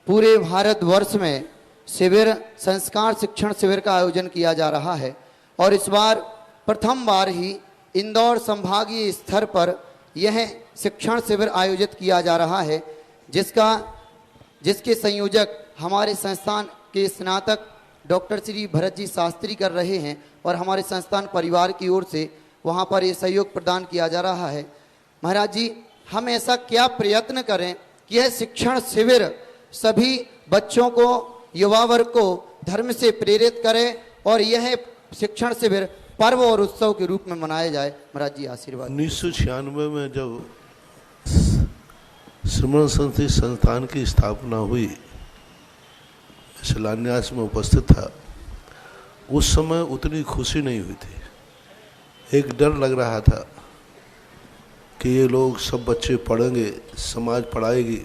पूरे भारतवर्ष में शिविर, संस्कार शिक्षण शिविर का आयोजन किया जा रहा है और इस बार प्रथम बार ही इंदौर संभागीय स्तर पर यह शिक्षण शिविर आयोजित किया जा रहा है, जिसके संयोजक हमारे संस्थान के स्नातक डॉक्टर श्री भरत जी शास्त्री कर रहे हैं और हमारे संस्थान परिवार की ओर से वहाँ पर ये सहयोग प्रदान किया जा रहा है। महाराज जी, हम ऐसा क्या प्रयत्न करें कि यह शिक्षण शिविर सभी बच्चों को, युवा वर्ग को धर्म से प्रेरित करे और यह शिक्षण शिविर पर्व और उत्सव के रूप में मनाया जाए। महाराज जी आशीर्वाद। 1996 में जब श्रवण संस्कृति संस्थान की स्थापना हुई, शिलान्यास में उपस्थित था। उस समय उतनी खुशी नहीं हुई थी। एक डर लग रहा था कि ये लोग सब बच्चे पढ़ेंगे, समाज पढ़ाएगी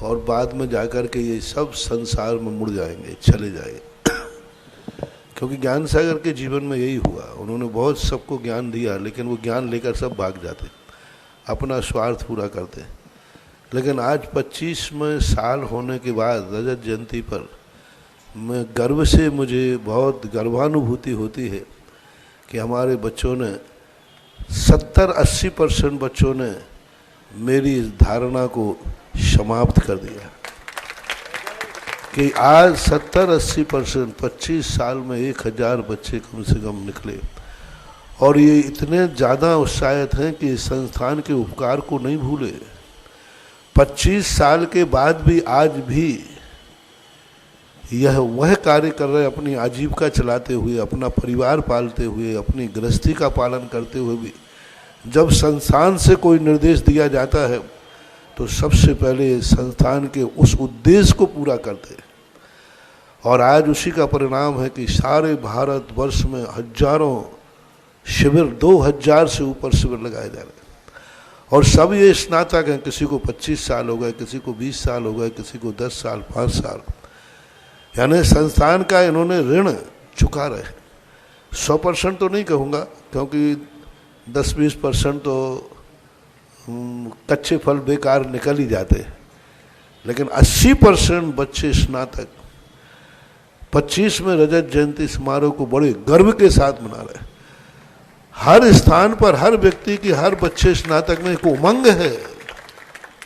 और बाद में जाकर के ये सब संसार में मुड़ जाएंगे, चले जाएंगे। क्योंकि ज्ञान सागर के जीवन में यही हुआ। उन्होंने बहुत सबको ज्ञान दिया, लेकिन वो ज्ञान लेकर सब भाग जाते, अपना स्वार्थ पूरा करते। लेकिन आज 25वें साल होने के बाद रजत जयंती पर मैं गर्व से, मुझे बहुत गर्वानुभूति होती है कि हमारे बच्चों ने 70-80% बच्चों ने मेरी इस धारणा को समाप्त कर दिया कि आज 70-80% 25 साल में 1000 बच्चे कम से कम निकले और ये इतने ज़्यादा उत्साहित हैं कि संस्थान के उपकार को नहीं भूले। 25 साल के बाद भी आज भी यह वह कार्य कर रहे, अपनी आजीविका चलाते हुए, अपना परिवार पालते हुए, अपनी गृहस्थी का पालन करते हुए भी जब संस्थान से कोई निर्देश दिया जाता है तो सबसे पहले संस्थान के उस उद्देश्य को पूरा करते हैं। और आज उसी का परिणाम है कि सारे भारतवर्ष में हजारों शिविर, 2000 से ऊपर शिविर लगाए जा रहे हैं और सब ये स्नातक हैं। किसी को 25 साल हो गए, किसी को 20 साल हो गए, किसी को 10 साल, 5 साल। यानी संस्थान का इन्होंने ऋण चुका रहे। 100% तो नहीं कहूँगा, क्योंकि 10-20% तो कच्चे फल बेकार निकल ही जाते, लेकिन 80% बच्चे स्नातक 25 में रजत जयंती समारोह को बड़े गर्व के साथ मना रहे। हर स्थान पर, हर व्यक्ति की, हर बच्चे स्नातक में एक उमंग है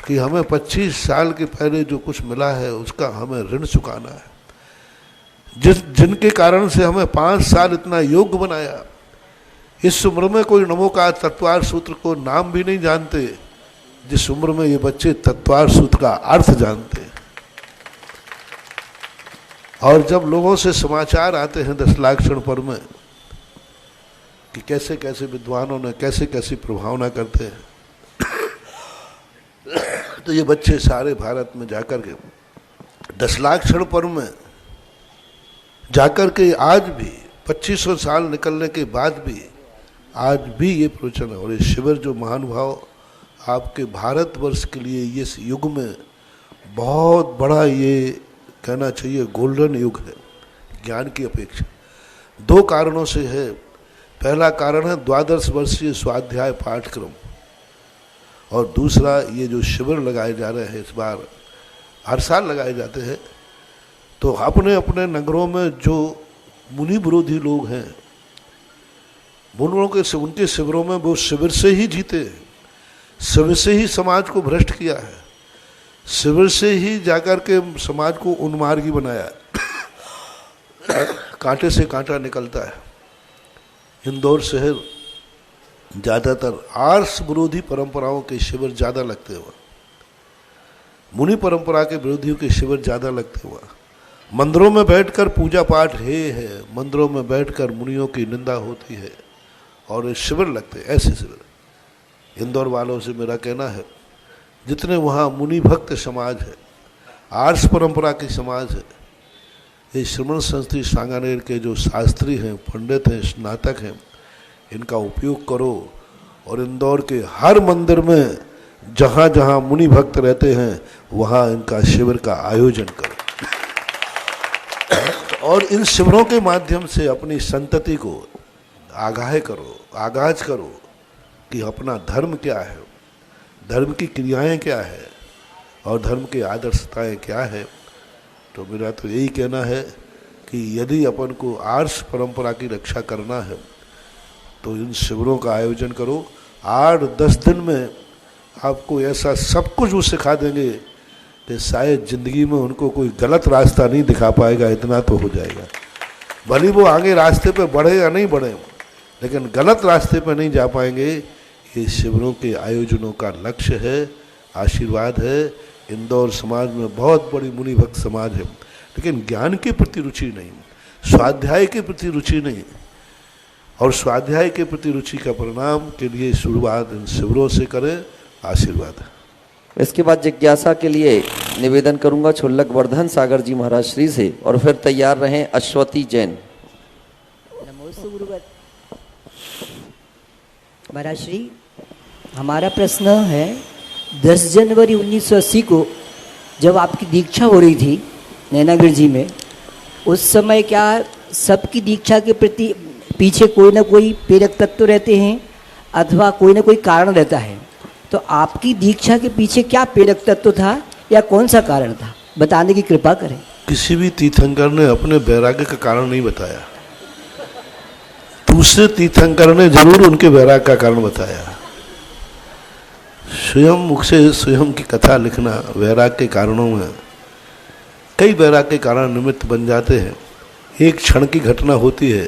कि हमें 25 साल के पहले जो कुछ मिला है उसका हमें ऋण चुकाना है। जिनके कारण से हमें 5 साल इतना योग्य बनाया। इस उम्र में कोई नमोकार तत्वार सूत्र को नाम भी नहीं जानते, जिस उम्र में ये बच्चे तत्वार सूत्र का अर्थ जानते हैं। और जब लोगों से समाचार आते हैं 10 लाख क्षण पर्व में कि कैसे कैसे विद्वानों ने कैसे कैसी प्रभावना करते हैं, तो ये बच्चे सारे भारत में जाकर के 10 लाख क्षण पर्व में जाकर के आज भी 2500 साल निकलने के बाद भी आज भी ये प्रवचन है। और ये शिविर जो महानुभाव आपके भारतवर्ष के लिए इस युग में बहुत बड़ा, ये कहना चाहिए गोल्डन युग है ज्ञान की अपेक्षा। 2 कारणों से है। पहला कारण है 12 वर्षीय स्वाध्याय पाठक्रम और दूसरा ये जो शिविर लगाए जा रहे हैं, इस बार हर साल लगाए जाते हैं। तो अपने अपने नगरों में जो मुनि विरोधी लोग हैं उनके शिविरों में वो शिविर से ही जीते हैं, शिविर से ही समाज को भ्रष्ट किया है, शिविर से ही जाकर के समाज को उन्मार्गी बनाया है। कांटे से कांटा निकलता है। इंदौर शहर ज़्यादातर आर्ष विरोधी परंपराओं के शिविर ज़्यादा लगते हुआ, मुनि परंपरा के विरोधियों के शिविर ज़्यादा लगते हुआ, मंदिरों में बैठकर पूजा पाठ है, मंदिरों में बैठकर मुनियों की निंदा होती है और शिविर लगते हैं, ऐसे शिविर। इंदौर वालों से मेरा कहना है, जितने वहाँ मुनि भक्त समाज है, आर्ष परंपरा की समाज है, ये श्रमण संस्थी सांगानेर के जो शास्त्री हैं, पंडित हैं, स्नातक हैं, इनका उपयोग करो और इंदौर के हर मंदिर में जहाँ जहाँ मुनि भक्त रहते हैं वहाँ इनका शिविर का आयोजन करो और इन शिविरों के माध्यम से अपनी संतति को आगाज करो कि अपना धर्म क्या है, धर्म की क्रियाएं क्या है और धर्म की आदर्शताएं क्या है। तो मेरा तो यही कहना है कि यदि अपन को आर्ष परंपरा की रक्षा करना है तो इन शिविरों का आयोजन करो। 8-10 दिन में आपको ऐसा सब कुछ वो सिखा देंगे कि शायद ज़िंदगी में उनको कोई गलत रास्ता नहीं दिखा पाएगा, इतना तो हो जाएगा। भले वो आगे रास्ते पे बढ़े या नहीं बढ़े, लेकिन गलत रास्ते पे नहीं जा पाएंगे। ये शिविरों के आयोजनों का लक्ष्य है, आशीर्वाद है। इंदौर समाज में बहुत बड़ी मुनि भक्त समाज है, लेकिन ज्ञान के प्रति रुचि नहीं, स्वाध्याय के प्रति रुचि नहीं, और स्वाध्याय के प्रति रुचि का परिणाम के लिए शुरुआत इन शिविरों से करें। आशीर्वाद। इसके बाद जिज्ञासा के लिए निवेदन करूंगा छोल्लक वर्धन सागर जी महाराज श्री से, और फिर तैयार रहें अश्वती जैन। नमोस्तु गुरुवर। महाराज श्री, हमारा प्रश्न है 10 जनवरी 1980 को जब आपकी दीक्षा हो रही थी नैनागिर जी में, उस समय क्या सबकी दीक्षा के प्रति पीछे कोई ना कोई प्रेरक तत्व रहते हैं अथवा कोई ना कोई कारण रहता है? तो आपकी दीक्षा के पीछे क्या प्रेरक तत्व था या कौन सा कारण था, बताने की कृपा करें। किसी भी तीर्थंकर ने अपने वैराग्य का कारण नहीं बताया, दूसरे तीर्थंकर ने जरूर उनके वैराग्य का कारण बताया। स्वयं मुख से स्वयं की कथा लिखना वैराग्य के कारणों में, कई वैराग्य के कारण निमित्त बन जाते हैं। एक क्षण की घटना होती है,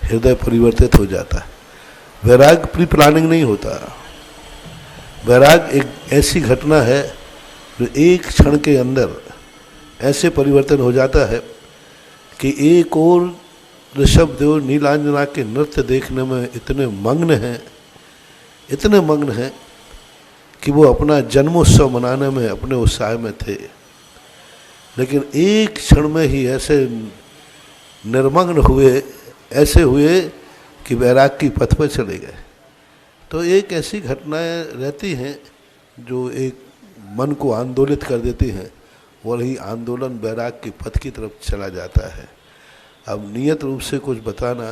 हृदय परिवर्तित हो जाता है। वैराग्य प्री प्लानिंग नहीं होता। वैराग्य एक ऐसी घटना है जो एक क्षण के अंदर ऐसे परिवर्तन हो जाता है कि एक और ऋषभदेव नीलांजना के नृत्य देखने में इतने मग्न हैं कि वो अपना जन्मोत्सव मनाने में अपने उत्साह में थे, लेकिन एक क्षण में ही ऐसे निर्मग्न हुए, ऐसे हुए कि वैराग की पथ पर चले गए। तो एक ऐसी घटनाएं रहती हैं जो एक मन को आंदोलित कर देती हैं, वही आंदोलन वैराग की पथ की तरफ चला जाता है। अब नियत रूप से कुछ बताना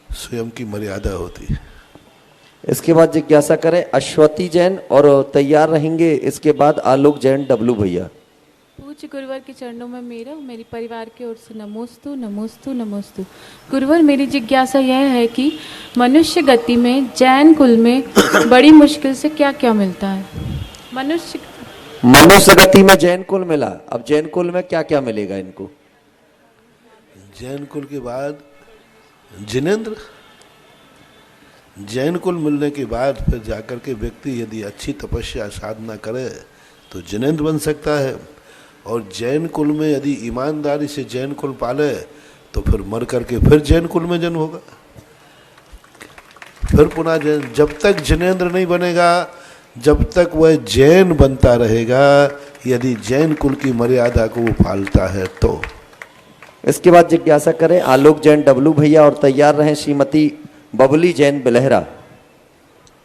स्वयं की मर्यादा होती है। इसके बाद जिज्ञासा करें अश्वती जैन, और तैयार रहेंगे इसके बाद आलोक जैन डब्लू भैया। पूज्य गुरुवर के चरणों में मेरा मेरे परिवार की ओर से नमोस्तु नमोस्तु नमोस्तु। गुरुवर, मेरी जिज्ञासा यह है कि मनुष्य गति में जैन कुल में बड़ी मुश्किल से क्या क्या मिलता है? मनुष्य गति में जैन कुल मिला, अब जैन कुल में क्या क्या मिलेगा इनको? जैन कुल के बाद जिनेंद्र, जैन कुल मिलने के बाद फिर जाकर के व्यक्ति यदि अच्छी तपस्या साधना करे तो जिनेंद्र बन सकता है, और जैन कुल में यदि ईमानदारी से जैन कुल पाले तो फिर मर करके फिर जैन कुल में जन्म होगा, फिर पुनः जैन। जब तक जिनेंद्र नहीं बनेगा, जब तक वह जैन बनता रहेगा, यदि जैन कुल की मर्यादा को वो पालता है तो। इसके बाद जिज्ञासा करें आलोक जैन डब्लू भैया, और तैयार रहें श्रीमती बबली जैन बिलहरा।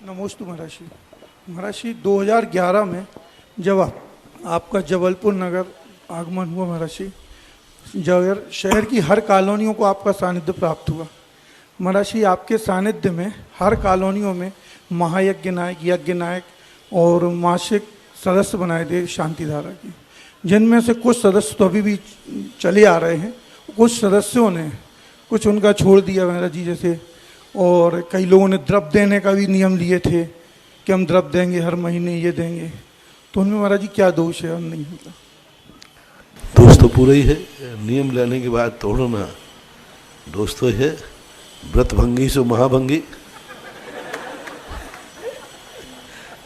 नमोस्तु महाराज। महाराज 2011 में जब आपका जबलपुर नगर आगमन हुआ महाराज, जब शहर की हर कॉलोनियों को आपका सानिध्य प्राप्त हुआ महाराज, आपके सानिध्य में हर कॉलोनियों में महायज्ञ नायक, यज्ञ नायक और मासिक सदस्य बनाए थे शांति धारा की, जिनमें से कुछ सदस्य तो अभी भी चले आ रहे हैं, कुछ सदस्यों ने कुछ उनका छोड़ दिया महाराज जी। जैसे और कई लोगों ने द्रव्य देने का भी नियम लिए थे कि हम द्रव्य देंगे, हर महीने ये देंगे, तो उनमें महाराज जी क्या दोष है और नहीं होता? दोष तो पूरा ही है, नियम लेने के बाद तोड़ना दोष तो है। व्रत भंगी सो महाभंगी,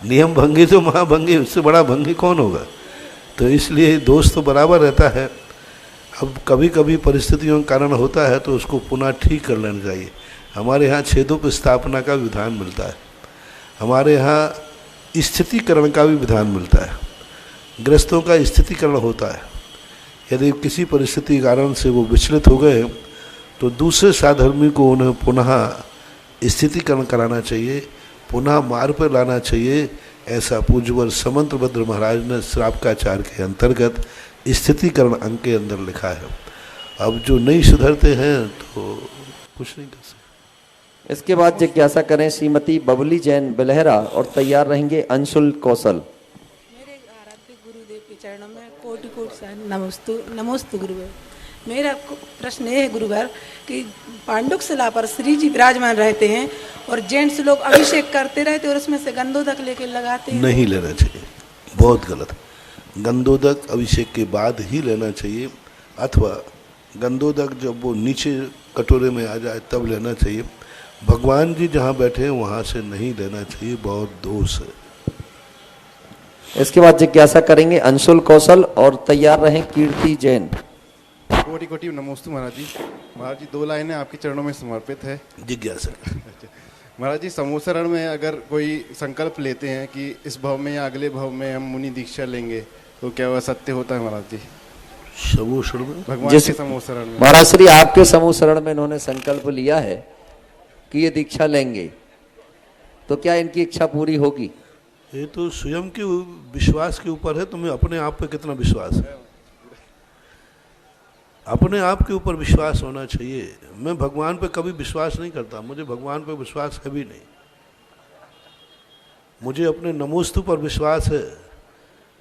नियम भंगी तो महाभंगी, उससे बड़ा भंगी कौन होगा? तो इसलिए दोष तो बराबर रहता है। अब कभी कभी परिस्थितियों के कारण होता है तो उसको पुनः ठीक कर लेना चाहिए। हमारे यहाँ छेदों पर स्थापना का विधान मिलता है, हमारे यहाँ स्थितिकरण का भी विधान मिलता है। ग्रस्तों का स्थितिकरण होता है, यदि किसी परिस्थिति के कारण से वो विचलित हो गए तो दूसरे साधर्मी को उन्हें पुनः स्थितिकरण कराना चाहिए, पुनः मार्ग पर लाना चाहिए। ऐसा पूज्यवर समंतभद्र महाराज ने श्रावकाचार के अंतर्गत स्थितिकरण अंक के अंदर लिखा है। अब जो नहीं सुधरते हैं तो कुछ नहीं कर सकते। इसके बाद जिज्ञासा करें श्रीमती बबली जैन बेलहरा और तैयार रहेंगे अंशुल कौशल। मेरे आराध्य गुरुदेव के चरणों में कोटि कोटि नमोस्तु नमोस्तु गुरुदेव। मेरा प्रश्न ये है गुरुवर कि पांडुक शिला पर श्री जी विराजमान रहते हैं और जेंट्स लोग अभिषेक करते रहते और उसमें से गंधोदक लेके लगाते हैं। नहीं लेना चाहिए, बहुत गलत। गंधोदक अभिषेक के बाद ही लेना चाहिए, अथवा गंधोदक जब वो नीचे कटोरे में आ जाए तब लेना चाहिए। भगवान जी जहाँ बैठे हैं वहाँ से नहीं लेना चाहिए, बहुत दोष है। इसके बाद जिज्ञासा करेंगे अंशुल कौशल और तैयार रहें कीर्ति जैन। कोटि कोटि नमोस्तु महाराज जी। महाराज जी 2 लाइनें आपके चरणों में समर्पित है। जिज्ञासा महाराज जी समूसरण में अगर कोई संकल्प लेते हैं कि इस भव में या अगले भव में हम मुनि दीक्षा लेंगे तो क्या वह सत्य होता है महाराज जी? समूसरण में भगवान के समूसरण में महाराज श्री आपके समूसरण में इन्होंने संकल्प लिया है कि ये दीक्षा लेंगे, तो क्या इनकी इच्छा पूरी होगी? ये तो स्वयं के विश्वास के ऊपर है। तुम्हें अपने आप पे कितना विश्वास है? अपने आप के ऊपर विश्वास होना चाहिए। मैं भगवान पे कभी विश्वास नहीं करता, मुझे भगवान पे विश्वास कभी नहीं। मुझे अपने नमोस्तु पर विश्वास है,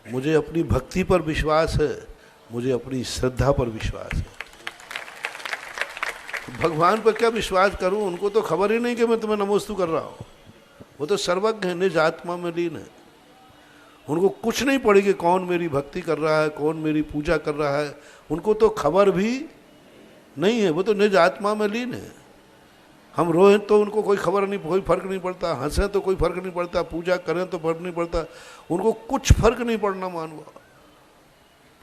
मुझे अपनी भक्ति पर विश्वास है, मुझे अपनी श्रद्धा पर विश्वास है। भगवान पर क्या विश्वास करूं? उनको तो खबर ही नहीं कि मैं तुम्हें नमोस्तु कर रहा हूं। वो तो सर्वज्ञ है, निज आत्मा में लीन है। उनको कुछ नहीं पड़ी कि कौन मेरी भक्ति कर रहा है, कौन मेरी पूजा कर रहा है, उनको तो खबर भी नहीं है। वो तो निज आत्मा में लीन है। हम रोएं तो उनको कोई खबर नहीं, कोई फर्क नहीं पड़ता, हंसें तो कोई फर्क नहीं पड़ता, पूजा करें तो फर्क नहीं पड़ता, उनको कुछ फर्क नहीं पड़ना मानवा।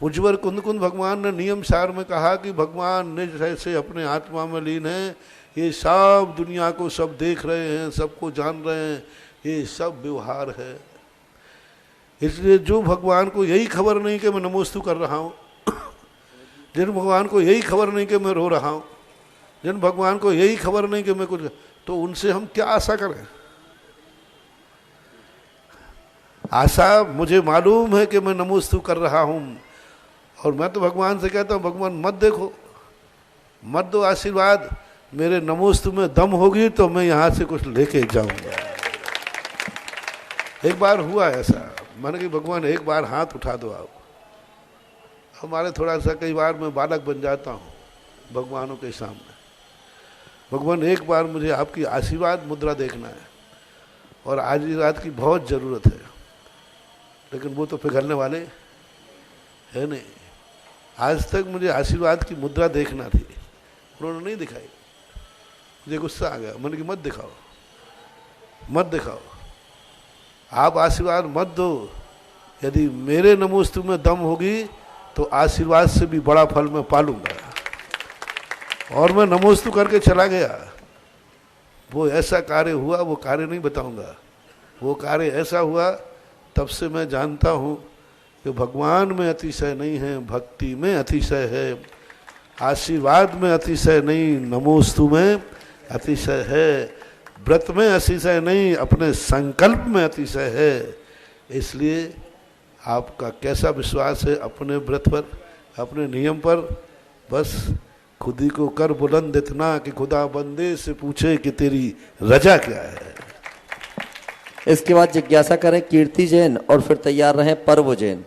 पूज्यवर कुंद कुंद भगवान ने नियम सार में कहा कि भगवान निज ऐसे अपने आत्मा में लीन है, ये सब दुनिया को सब देख रहे हैं, सबको जान रहे हैं, ये सब व्यवहार है। इसलिए जो भगवान को यही खबर नहीं कि मैं नमोस्तु कर रहा हूँ, जिन भगवान को यही खबर नहीं कि मैं रो रहा हूँ, जिन भगवान को यही खबर नहीं कि मैं कुछ, तो उनसे हम क्या आशा करें? आशा मुझे मालूम है कि मैं नमोस्तु कर रहा हूँ, और मैं तो भगवान से कहता हूँ भगवान मत देखो, मत दो आशीर्वाद, मेरे नमोस्तु में दम होगी तो मैं यहाँ से कुछ लेके जाऊँगा। एक बार हुआ ऐसा, मैंने कि भगवान एक बार हाथ उठा दो आप। हमारे थोड़ा सा कई बार मैं बालक बन जाता हूँ भगवानों के सामने। भगवान एक बार मुझे आपकी आशीर्वाद मुद्रा देखना है, और आशीर्वाद की बहुत ज़रूरत है, लेकिन वो तो पिघलने वाले है नहीं। आज तक मुझे आशीर्वाद की मुद्रा देखना थी, उन्होंने नहीं दिखाई। मुझे गुस्सा आ गया, मैंने कि मत दिखाओ, मत दिखाओ, आप आशीर्वाद मत दो। यदि मेरे नमोस्तु में दम होगी तो आशीर्वाद से भी बड़ा फल मैं पालूंगा। और मैं नमोस्तु करके चला गया। वो ऐसा कार्य हुआ, वो कार्य नहीं बताऊंगा, वो कार्य ऐसा हुआ, तब से मैं जानता हूँ कि भगवान में अतिशय नहीं है, भक्ति में अतिशय है, आशीर्वाद में अतिशय नहीं, नमोस्तु में अतिशय है, व्रत में अतिशय नहीं, अपने संकल्प में अतिशय है। इसलिए आपका कैसा विश्वास है अपने व्रत पर, अपने नियम पर, बस खुद ही को कर बुलंद इतना कि खुदा बंदे से पूछे कि तेरी रजा क्या है। इसके बाद जिज्ञासा करें कीर्ति जैन और फिर तैयार रहें पर्व जैन।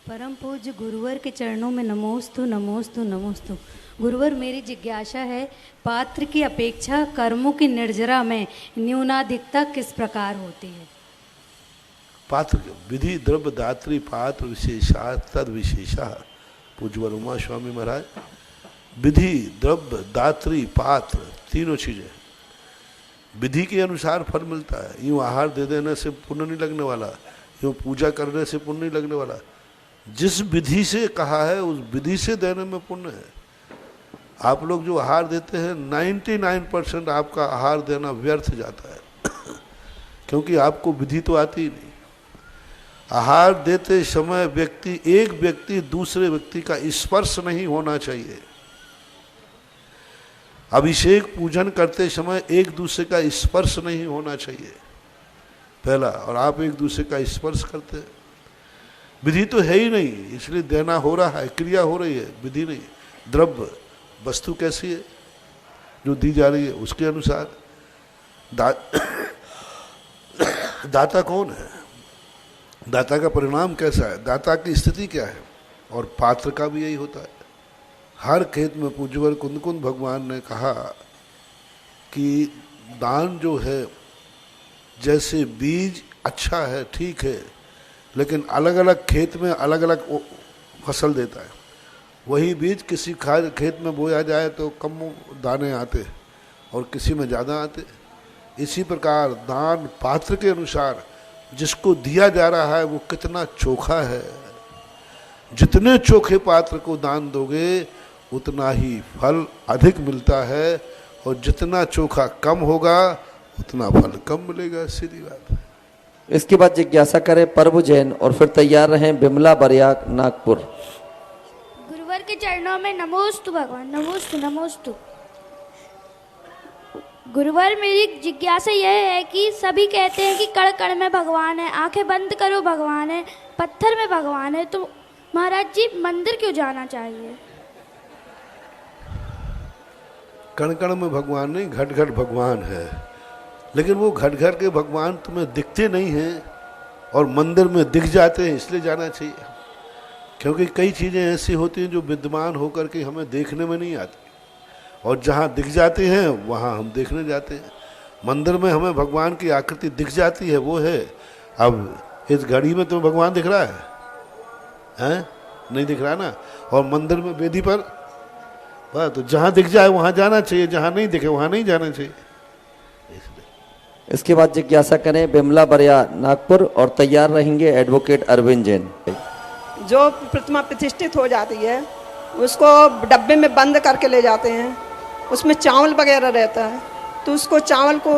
परम पूज्य गुरुवर के चरणों में नमोस्तु नमोस्तु नमोस्तु। गुरुवर मेरी जिज्ञासा है, पात्र की अपेक्षा कर्मों की निर्जरा में न्यूनाधिकता किस प्रकार होती है? पात्र विधि द्रव्य दात्री पात्र विशेषा तद विशेषा। पूज्य उमा स्वामी महाराज, विधि द्रव्य दात्री पात्र तीनों चीजें विधि के अनुसार फल मिलता है। यूँ आहार दे देने से पुण्य नहीं लगने वाला, यूँ पूजा करने से पुण्य नहीं लगने वाला। जिस विधि से कहा है उस विधि से देने में पुण्य है। आप लोग जो आहार देते हैं 99% आपका आहार देना व्यर्थ जाता है क्योंकि आपको विधि तो आती ही नहीं। आहार देते समय एक व्यक्ति दूसरे व्यक्ति का स्पर्श नहीं होना चाहिए। अभिषेक पूजन करते समय एक दूसरे का स्पर्श नहीं होना चाहिए पहला, और आप एक दूसरे का स्पर्श करते हैं। विधि तो है ही नहीं, इसलिए देना हो रहा है, क्रिया हो रही है, विधि नहीं। द्रव्य वस्तु कैसी है जो दी जा रही है उसके अनुसार। दाता कौन है, दाता का परिणाम कैसा है, दाता की स्थिति क्या है, और पात्र का भी यही होता है। हर खेत में पूज्यवर कुंद कुंद भगवान ने कहा कि दान जो है जैसे बीज अच्छा है ठीक है, लेकिन अलग अलग खेत में अलग अलग फसल देता है। वही बीज किसी खेत में बोया जाए तो कम दाने आते और किसी में ज़्यादा आते। इसी प्रकार दान पात्र के अनुसार जिसको दिया जा रहा है वो कितना चोखा है। जितने चोखे पात्र को दान दोगे उतना ही फल अधिक मिलता है, और जितना चोखा कम होगा उतना फल कम मिलेगा, सीधी बात है। इसके बाद जिज्ञासा करें प्रभु जैन और फिर तैयार रहें बिमला बरिया नागपुर। गुरुवर के चरणों में नमोस्तु भगवान, नमोस्तु नमोस्तु। गुरुवर मेरी जिज्ञासा यह है कि सभी कहते हैं कि कण कण में भगवान है, आंखें बंद करो भगवान है, पत्थर में भगवान है, तो महाराज जी मंदिर क्यों जाना चाहिए? कण कण में भगवान नहीं, घट घट भगवान है। लेकिन वो घट घट के भगवान तुम्हें दिखते नहीं हैं और मंदिर में दिख जाते हैं, इसलिए जाना चाहिए। क्योंकि कई चीज़ें ऐसी होती हैं जो विद्यमान होकर के हमें देखने में नहीं आती, और जहाँ दिख जाते हैं वहाँ हम देखने जाते हैं। मंदिर में हमें भगवान की आकृति दिख जाती है, वो है। अब इस घड़ी में तुम्हें भगवान दिख रहा है? नहीं दिख रहा ना। और मंदिर में वेदी पर तो जहाँ दिख जाए वहाँ जाना चाहिए, जहाँ नहीं दिखे वहाँ नहीं जाना चाहिए। इसके बाद जिज्ञासा करें बिमला बरिया नागपुर और तैयार रहेंगे एडवोकेट अरविंद जैन। जो प्रतिमा प्रतिष्ठित हो जाती है उसको डब्बे में बंद करके ले जाते हैं, उसमें चावल वगैरह रहता है, तो उसको चावल को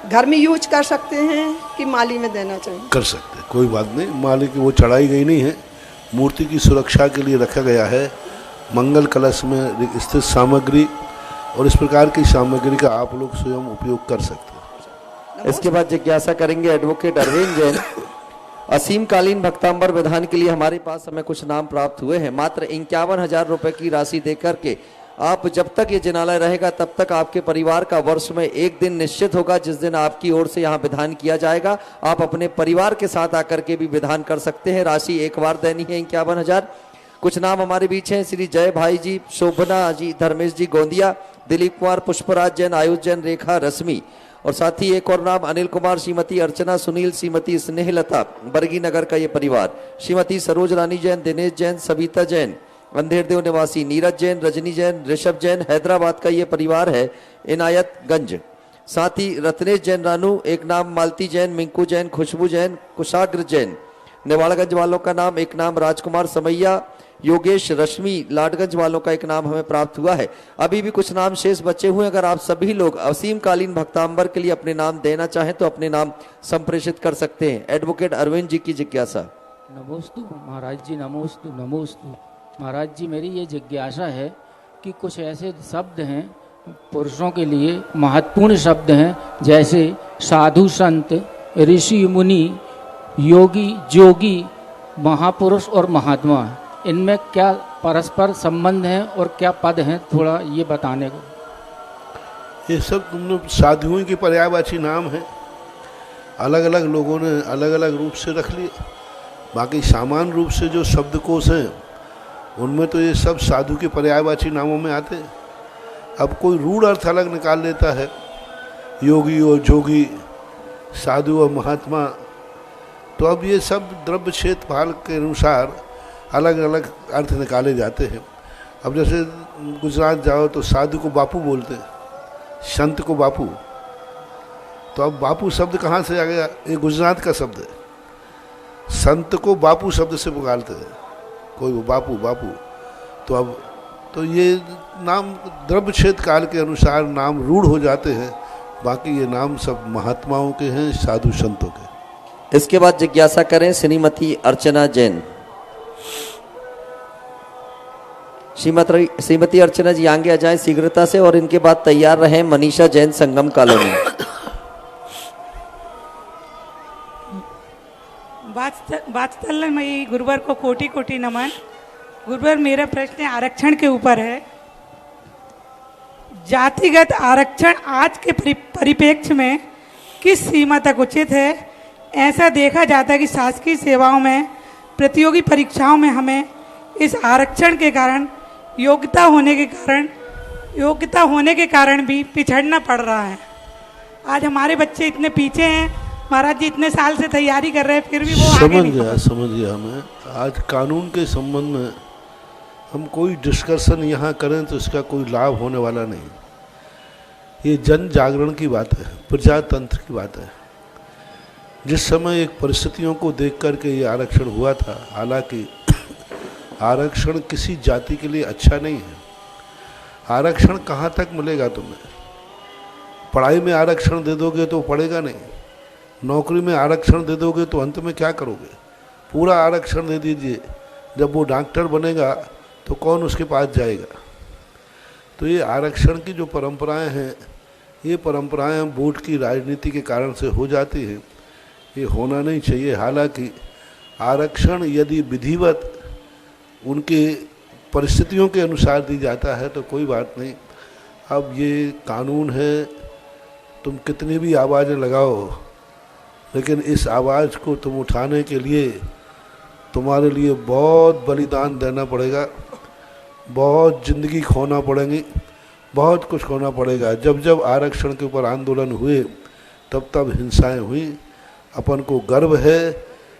घर में यूज कर सकते हैं कि माली में देना चाहिए? कर सकते हैं, कोई बात नहीं। माली की वो चढ़ाई गई नहीं है, मूर्ति की सुरक्षा के लिए रखा गया है। मंगल कलश में स्थित सामग्री और इस प्रकार की सामग्री का आप लोग स्वयं उपयोग कर सकते हैं। इसके बाद जिज्ञासा करेंगे एडवोकेट अरविंद जैन। असीमकालीन भक्तांबर विधान के लिए हमारे पास हमें कुछ नाम प्राप्त हुए हैं। मात्र 51,000 रुपए की राशि देकर के आप जब तक ये जिनालय रहेगा तब तक आपके परिवार का वर्ष में एक दिन निश्चित होगा जिस दिन आपकी ओर से यहाँ विधान किया जाएगा। आप अपने परिवार के साथ आकर के भी विधान कर सकते हैं। राशि एक बार देनी है 51,000। कुछ नाम हमारे बीच हैं, श्री जय भाई जी, शोभना जी, धर्मेश जी गोंदिया, दिलीप कुमार, पुष्पराज जैन, आयुष जैन, रेखा रश्मि, और साथ ही एक और नाम अनिल कुमार, श्रीमती अर्चना सुनील, श्रीमती स्नेहलता, बरगी नगर का ये परिवार, श्रीमती सरोज रानी जैन, दिनेश जैन, सविता जैन, अंधेरदेव निवासी, नीरज जैन, रजनी जैन, ऋषभ जैन, हैदराबाद का ये परिवार है, इनायतगंज। साथ ही रत्नेश जैन रानू, एक नाम मालती जैन, मिंकू जैन, खुशबू जैन, कुशाग्र जैन, नेवाड़गंज वालों का नाम, एक नाम राजकुमार समैया, योगेश रश्मि, लाडगंज वालों का एक नाम हमें प्राप्त हुआ है। अभी भी कुछ नाम शेष बचे हुए हैं। अगर आप सभी लोग असीमकालीन भक्तांबर के लिए अपने नाम देना चाहें तो अपने नाम संप्रेषित कर सकते हैं। एडवोकेट अरविंद जी की जिज्ञासा। नमोस्तु महाराज जी, नमोस्तु नमोस्तु। महाराज जी मेरी ये जिज्ञासा है कि कुछ ऐसे शब्द हैं पुरुषों के लिए महत्वपूर्ण शब्द हैं, जैसे साधु संत, ऋषि मुनि, योगी जोगी, महापुरुष और महात्मा, इनमें क्या परस्पर संबंध है और क्या पद हैं, थोड़ा ये बताने को। ये सब तुमने साधुओं की पर्यायवाची नाम है, अलग अलग लोगों ने अलग अलग रूप से रख लिए। बाकी सामान्य रूप से जो शब्दकोश हैं उनमें तो ये सब साधु के पर्यायवाची नामों में आते हैं। अब कोई रूढ़ अर्थ अलग निकाल लेता है, योगी और जोगी, साधु और महात्मा, तो अब ये सब द्रव्य क्षेत्रफल के अनुसार अलग अलग अर्थ निकाले जाते हैं। अब जैसे गुजरात जाओ तो साधु को बापू बोलते हैं, संत को बापू। तो अब बापू शब्द कहाँ से आ गया? ये गुजरात का शब्द है। संत को बापू शब्द से पुकारते हैं, कोई वो बापू बापू। तो अब तो ये नाम द्रव्य क्षेत्र काल के अनुसार नाम रूढ़ हो जाते हैं, बाकी ये नाम सब महात्माओं के हैं, साधु संतों के। इसके बाद जिज्ञासा करें श्रीमती अर्चना जैन। श्रीमती अर्चना जी आगे आ जाएं शीघ्रता से, और इनके बाद तैयार रहें मनीषा जैन, संगम कॉलोनी। वात्सल्यमयी गुरुवर को कोटि कोटि नमन। गुरुवर, मेरा प्रश्न आरक्षण के ऊपर है। जातिगत आरक्षण आज के परिप्रेक्ष्य में किस सीमा तक उचित है? ऐसा देखा जाता है कि शासकीय सेवाओं में प्रतियोगी परीक्षाओं में हमें इस आरक्षण के कारण योग्यता होने के कारण भी पिछड़ना पड़ रहा है। आज हमारे बच्चे इतने पीछे हैं, महाराज जी इतने साल से तैयारी कर रहे हैं, फिर भी वो आगे नहीं। समझ गया हमें। आज कानून के संबंध में हम कोई डिस्कशन यहाँ करें तो इसका कोई लाभ होने वाला नहीं। ये जन जागरण की बात है, प्रजातंत्र की बात है। जिस समय एक परिस्थितियों को देख कर के ये आरक्षण हुआ था, हालांकि आरक्षण किसी जाति के लिए अच्छा नहीं है। आरक्षण कहाँ तक मिलेगा तुम्हें? पढ़ाई में आरक्षण दे दोगे तो पढ़ेगा नहीं, नौकरी में आरक्षण दे दोगे तो अंत में क्या करोगे? पूरा आरक्षण दे दीजिए, जब वो डॉक्टर बनेगा तो कौन उसके पास जाएगा? तो ये आरक्षण की जो परंपराएं हैं, ये परंपराएं वोट की राजनीति के कारण से हो जाती हैं। ये होना नहीं चाहिए। हालांकि आरक्षण यदि विधिवत उनके परिस्थितियों के अनुसार दी जाता है तो कोई बात नहीं। अब ये कानून है, तुम कितनी भी आवाज़ें लगाओ, लेकिन इस आवाज़ को तुम उठाने के लिए तुम्हारे लिए बहुत बलिदान देना पड़ेगा, बहुत ज़िंदगी खोना पड़ेगी, बहुत कुछ खोना पड़ेगा। जब जब आरक्षण के ऊपर आंदोलन हुए तब तब हिंसाएं हुई। अपन को गर्व है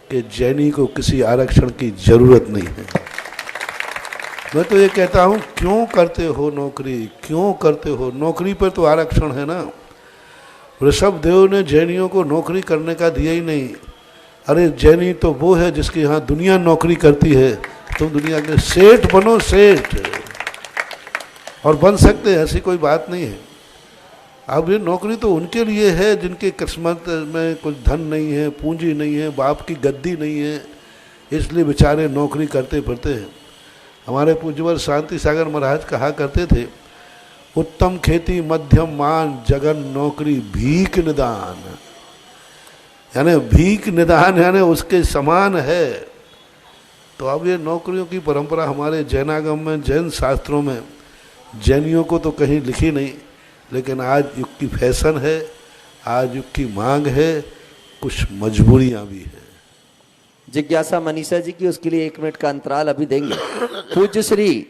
कि जैनी को किसी आरक्षण की ज़रूरत नहीं है। मैं तो ये कहता हूँ, क्यों करते हो नौकरी, क्यों करते हो? नौकरी पर तो आरक्षण है ना। ऋषभ देव ने जैनियों को नौकरी करने का दिया ही नहीं। अरे जैनी तो वो है जिसकी यहाँ दुनिया नौकरी करती है। तुम दुनिया के सेठ बनो, सेठ, और बन सकते हैं, ऐसी कोई बात नहीं है। अब ये नौकरी तो उनके लिए है जिनके किस्मत में कुछ धन नहीं है, पूंजी नहीं है, बाप की गद्दी नहीं है, इसलिए बेचारे नौकरी करते फिरते हैं। हमारे पूज्यवर शांति सागर महाराज कहा करते थे, उत्तम खेती मध्यम मान, जगन नौकरी भीख निदान। यानी भीख निदान यानी उसके समान है। तो अब ये नौकरियों की परंपरा हमारे जैनागम में, जैन शास्त्रों में, जैनियों को तो कहीं लिखी नहीं, लेकिन आज युग की फैशन है, आज युग की मांग है, कुछ मजबूरियां भी है। जिज्ञासा मनीषा जी की, उसके लिए 1 मिनट का अंतराल अभी देंगे। पूज्य श्री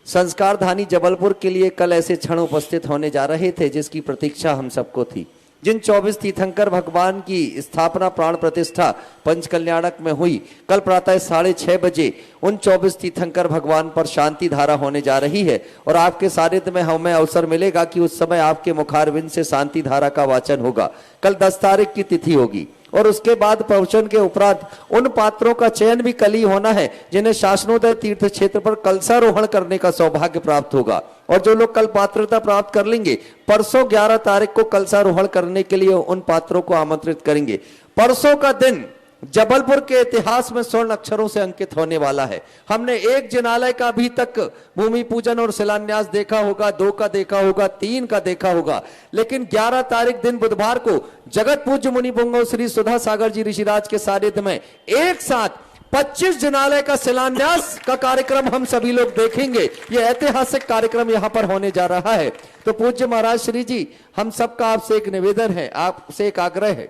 संस्कार धानी जबलपुर के लिए कल ऐसे क्षण उपस्थित होने जा रहे थे जिसकी प्रतीक्षा हम सबको थी। जिन 24 तीर्थंकर भगवान की स्थापना प्राण प्रतिष्ठा पंच कल्याणक में हुई, कल प्रातः 6:30 बजे उन 24 तीर्थंकर भगवान पर शांति धारा होने जा रही है, और आपके सानिध्य में हमें अवसर मिलेगा कि उस समय आपके मुखारविंद से शांति धारा का वाचन होगा। कल 10 तारीख की तिथि होगी, और उसके बाद प्रवचन के उपरांत उन पात्रों का चयन भी कल ही होना है जिन्हें शासनोदय तीर्थ क्षेत्र पर कलशारोहण करने का सौभाग्य प्राप्त होगा। और जो लोग कल पात्रता प्राप्त कर लेंगे, परसों 11 तारीख को कलशारोहण करने के लिए उन पात्रों को आमंत्रित करेंगे। परसों का दिन जबलपुर के इतिहास में स्वर्ण अक्षरों से अंकित होने वाला है। हमने एक जिनालय का अभी तक भूमि पूजन और शिलान्यास देखा होगा, 2 का देखा होगा, 3 का देखा होगा, लेकिन 11 तारीख दिन बुधवार को जगत पूज्य मुनि पुंगव श्री सुधा सागर जी ऋषिराज के सानिध्य में एक साथ 25 जिनालय का शिलान्यास का कार्यक्रम हम सभी लोग देखेंगे। यह ऐतिहासिक कार्यक्रम यहां पर होने जा रहा है। तो पूज्य महाराज श्री जी, हम सबका आपसे एक निवेदन है, आपसे एक आग्रह है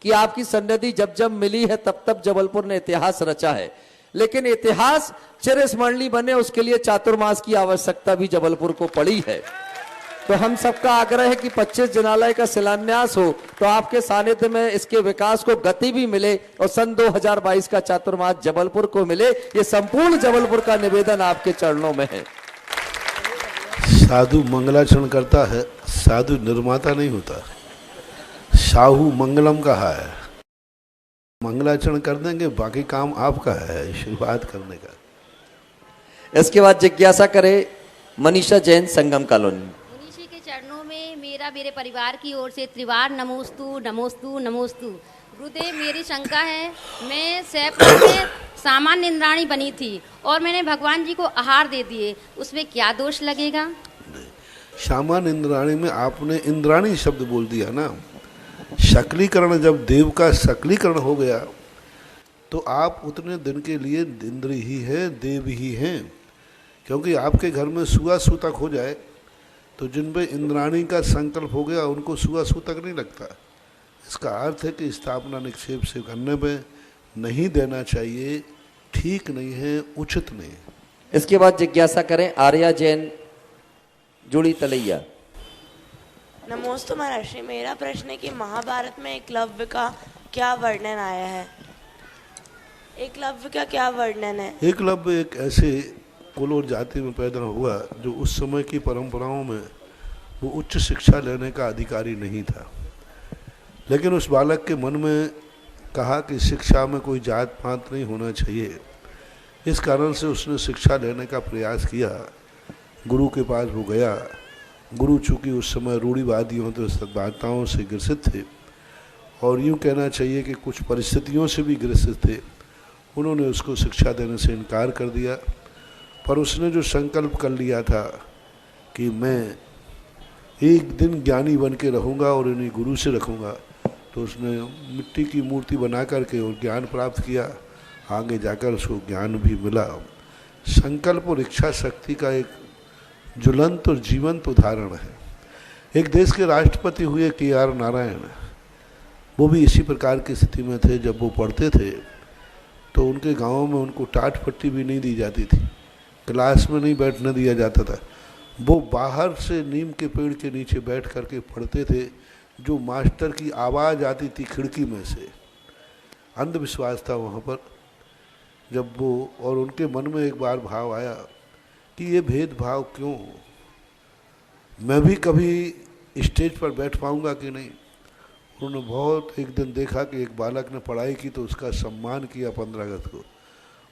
कि आपकी सन्निधि जब जब मिली है तब तब जबलपुर ने इतिहास रचा है। लेकिन इतिहास चिरस्मरणीय बने उसके लिए चातुर्मास की आवश्यकता भी जबलपुर को पड़ी है। तो हम सबका आग्रह है कि 25 जनालय का शिलान्यास हो तो आपके सानिध्य में इसके विकास को गति भी मिले और सन 2022 का चातुर्मास जबलपुर को मिले। ये संपूर्ण जबलपुर का निवेदन आपके चरणों में है। साधु मंगलाचरण करता है, साधु निर्माता नहीं होता। साहू मंगलम कहा है, मंगलाचरण कर देंगे, बाकी काम आपका है शुरुआत करने का। इसके बाद जिज्ञासा करे मनीषा जैन, संगम कॉलोनी। मुनीषी के चरणों में मेरे परिवार की ओर से त्रिवार नमोस्तु नमोस्तु नमोस्तु। गुरुदेव, मेरी शंका है, मैं सैपुर में सामान्य इंद्राणी बनी थी और मैंने भगवान जी को आहार दे दिए, उसमें क्या दोष लगेगा? सामान्य इंद्राणी में आपने इंद्राणी शब्द बोल दिया ना। शकलीकरण, जब देव का शकलीकरण हो गया तो आप उतने दिन के लिए इंद्र ही हैं, देव ही हैं। क्योंकि आपके घर में सुआ सूतक हो जाए तो जिन पे इंद्राणी का संकल्प हो गया उनको सुआ सूतक नहीं लगता। इसका अर्थ है कि स्थापना निक्षेप से करने पे नहीं देना चाहिए, ठीक नहीं है, उचित नहीं है। इसके बाद जिज्ञासा करें आर्या जैन, जुड़ी तलैया। नमोस्तु महर्षि, मेरा प्रश्न है कि महाभारत में एकलव्य का क्या वर्णन आया है? एकलव्य का क्या वर्णन है? एकलव्य एक ऐसे कुल और जाति में पैदा हुआ जो उस समय की परंपराओं में वो उच्च शिक्षा लेने का अधिकारी नहीं था, लेकिन उस बालक के मन में कहा कि शिक्षा में कोई जात पात नहीं होना चाहिए। इस कारण से उसने शिक्षा लेने का प्रयास किया। गुरु के पास वो गया। गुरु चूँकि उस समय रूढ़िवादियों तो सद्भावनाओं से ग्रसित थे और यूँ कहना चाहिए कि कुछ परिस्थितियों से भी ग्रसित थे, उन्होंने उसको शिक्षा देने से इनकार कर दिया। पर उसने जो संकल्प कर लिया था कि मैं एक दिन ज्ञानी बन के रहूँगा और इन्हीं गुरु से रखूँगा, तो उसने मिट्टी की मूर्ति बना करके और ज्ञान प्राप्त किया। आगे जाकर उसको ज्ञान भी मिला। संकल्प और इच्छा शक्ति का एक ज्वलंत और जीवंत उदाहरण है। एक देश के राष्ट्रपति हुए KR नारायण, वो भी इसी प्रकार की स्थिति में थे। जब वो पढ़ते थे तो उनके गाँव में उनको टाट पट्टी भी नहीं दी जाती थी, क्लास में नहीं बैठने दिया जाता था। वो बाहर से नीम के पेड़ के नीचे बैठ करके पढ़ते थे, जो मास्टर की आवाज़ आती थी खिड़की में से। अंधविश्वास था वहाँ पर। जब वो और उनके मन में एक बार भाव आया कि ये भेदभाव क्यों, मैं भी कभी स्टेज पर बैठ पाऊँगा कि नहीं। उन्होंने बहुत एक दिन देखा कि एक बालक ने पढ़ाई की तो उसका सम्मान किया 15 अगस्त को।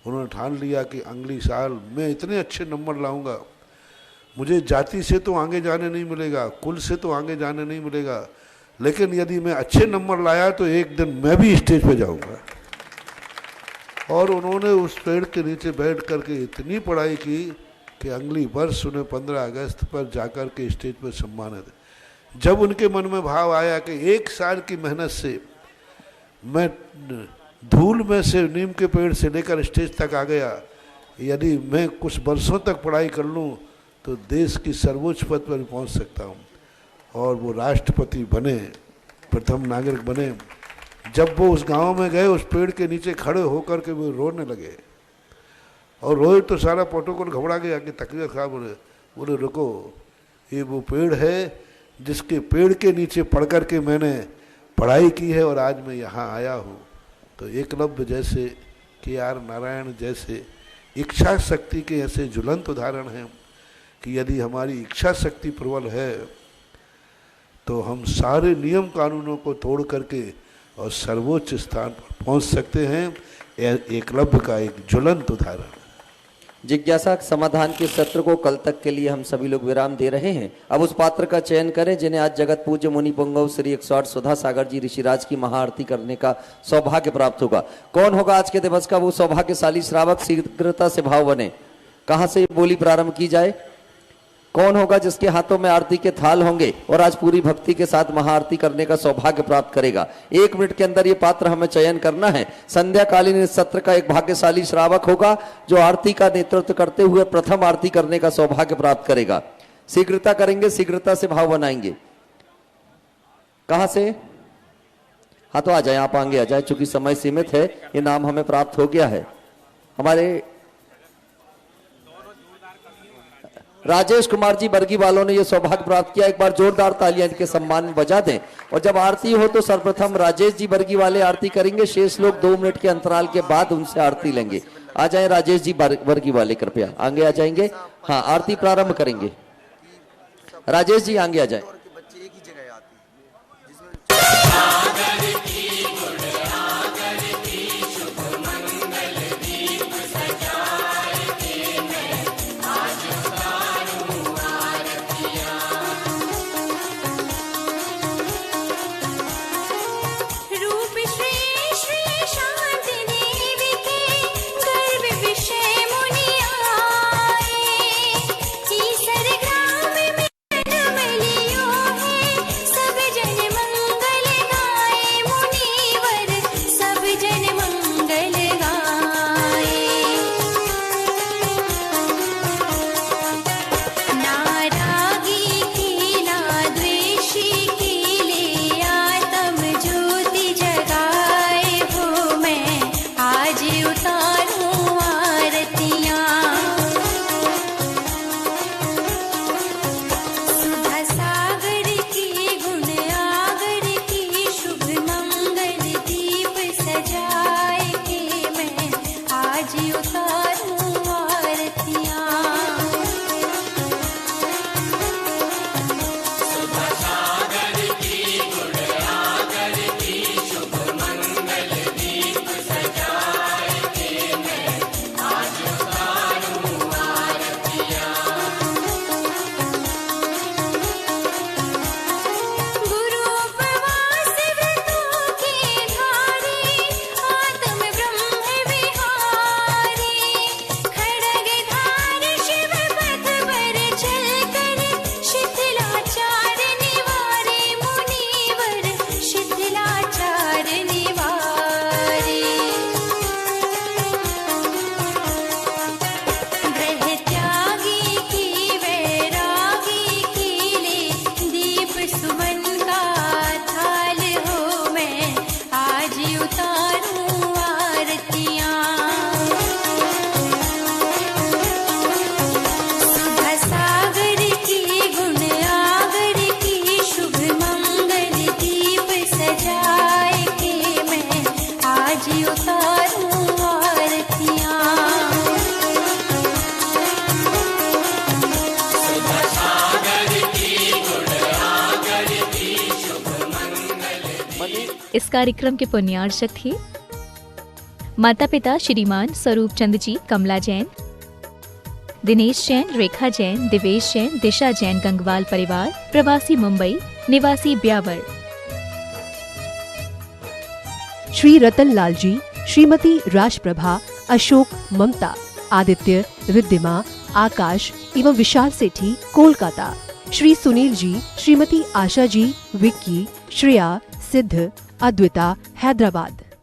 उन्होंने ठान लिया कि अगली साल मैं इतने अच्छे नंबर लाऊंगा, मुझे जाति से तो आगे जाने नहीं मिलेगा, कुल से तो आगे जाने नहीं मिलेगा, लेकिन यदि मैं अच्छे नंबर लाया तो एक दिन मैं भी स्टेज पे जाऊंगा। और उन्होंने उस पेड़ के नीचे बैठ करके इतनी पढ़ाई की कि अगली वर्ष उन्हें 15 अगस्त पर जाकर के स्टेज पर सम्मानित। जब उनके मन में भाव आया कि एक साल की मेहनत से मैं धूल में से नीम के पेड़ से लेकर स्टेज तक आ गया, यदि मैं कुछ वर्षों तक पढ़ाई कर लूं तो देश की सर्वोच्च पद पर पहुंच सकता हूं। और वो राष्ट्रपति बने, प्रथम नागरिक बने। जब वो उस गांव में गए, उस पेड़ के नीचे खड़े होकर के वो रोने लगे और रोए तो सारा प्रोटोकॉल घबरा गया कि तकरीर खराब हो रहे। बोले रुको, ये वो पेड़ है जिसके पेड़ के नीचे पढ़ कर के मैंने पढ़ाई की है और आज मैं यहाँ आया हूँ। तो एकलव्य जैसे, KR नारायण जैसे इच्छा शक्ति के ऐसे ज्वलंत उदाहरण हैं कि यदि हमारी इच्छा शक्ति प्रबल है तो हम सारे नियम कानूनों को तोड़ करके और सर्वोच्च स्थान पर पहुंच सकते हैं। एकलव्य का एक ज्वलंत उदाहरण। जिज्ञासा समाधान के सत्र को कल तक के लिए हम सभी लोग विराम दे रहे हैं। अब उस पात्र का चयन करें जिन्हें आज जगत पूज्य मुनि पुंगव श्री 108 सुधा सागर जी ऋषिराज की महाआरती करने का सौभाग्य प्राप्त होगा। कौन होगा आज के दिवस का वो सौभाग्यशाली श्रावक? शीघ्रता से भाव बने। कहां से बोली प्रारंभ की जाए? कौन होगा जिसके हाथों में आरती के थाल होंगे और आज पूरी भक्ति के साथ महाआरती करने का सौभाग्य प्राप्त करेगा? 1 मिनट के अंदर ये पात्र हमें चयन करना है। संध्याकालीन इस सत्र का एक भाग्यशाली श्रावक होगा जो आरती का नेतृत्व करते हुए प्रथम आरती करने का सौभाग्य प्राप्त करेगा। शीघ्रता करेंगे, शीघ्रता से भाव बनाएंगे। कहां से? हाँ तो आ जाए, आप आगे आ जाए, चूंकि समय सीमित है। ये नाम हमें प्राप्त हो गया है। हमारे राजेश कुमार जी बरगी वालों ने यह सौभाग्य प्राप्त किया। एक बार जोरदार तालियां इनके सम्मान में बजा दें। और जब आरती हो तो सर्वप्रथम राजेश जी बरगी वाले आरती करेंगे, शेष लोग 2 मिनट के अंतराल के बाद उनसे आरती लेंगे। आ जाएं राजेश जी बरगी वाले, कृपया आगे आ जाएंगे। हाँ, आरती प्रारंभ करेंगे। राजेश जी आगे आ जाएं। इस कार्यक्रम के पुण्यार्चक थे माता पिता श्रीमान स्वरूप चंद जी, कमला जैन, दिनेश जैन, रेखा जैन, दिवेश जैन, दिशा जैन गंगवाल परिवार, प्रवासी मुंबई, निवासी ब्यावर। श्री रतन लाल जी, श्रीमती राजप्रभा, अशोक, ममता, आदित्य, रिद्धिमा, आकाश एवं विशाल सेठी, कोलकाता। श्री सुनील जी, श्रीमती आशा जी, विक्की, श्रेया, सिद्ध, अद्विता, हैदराबाद।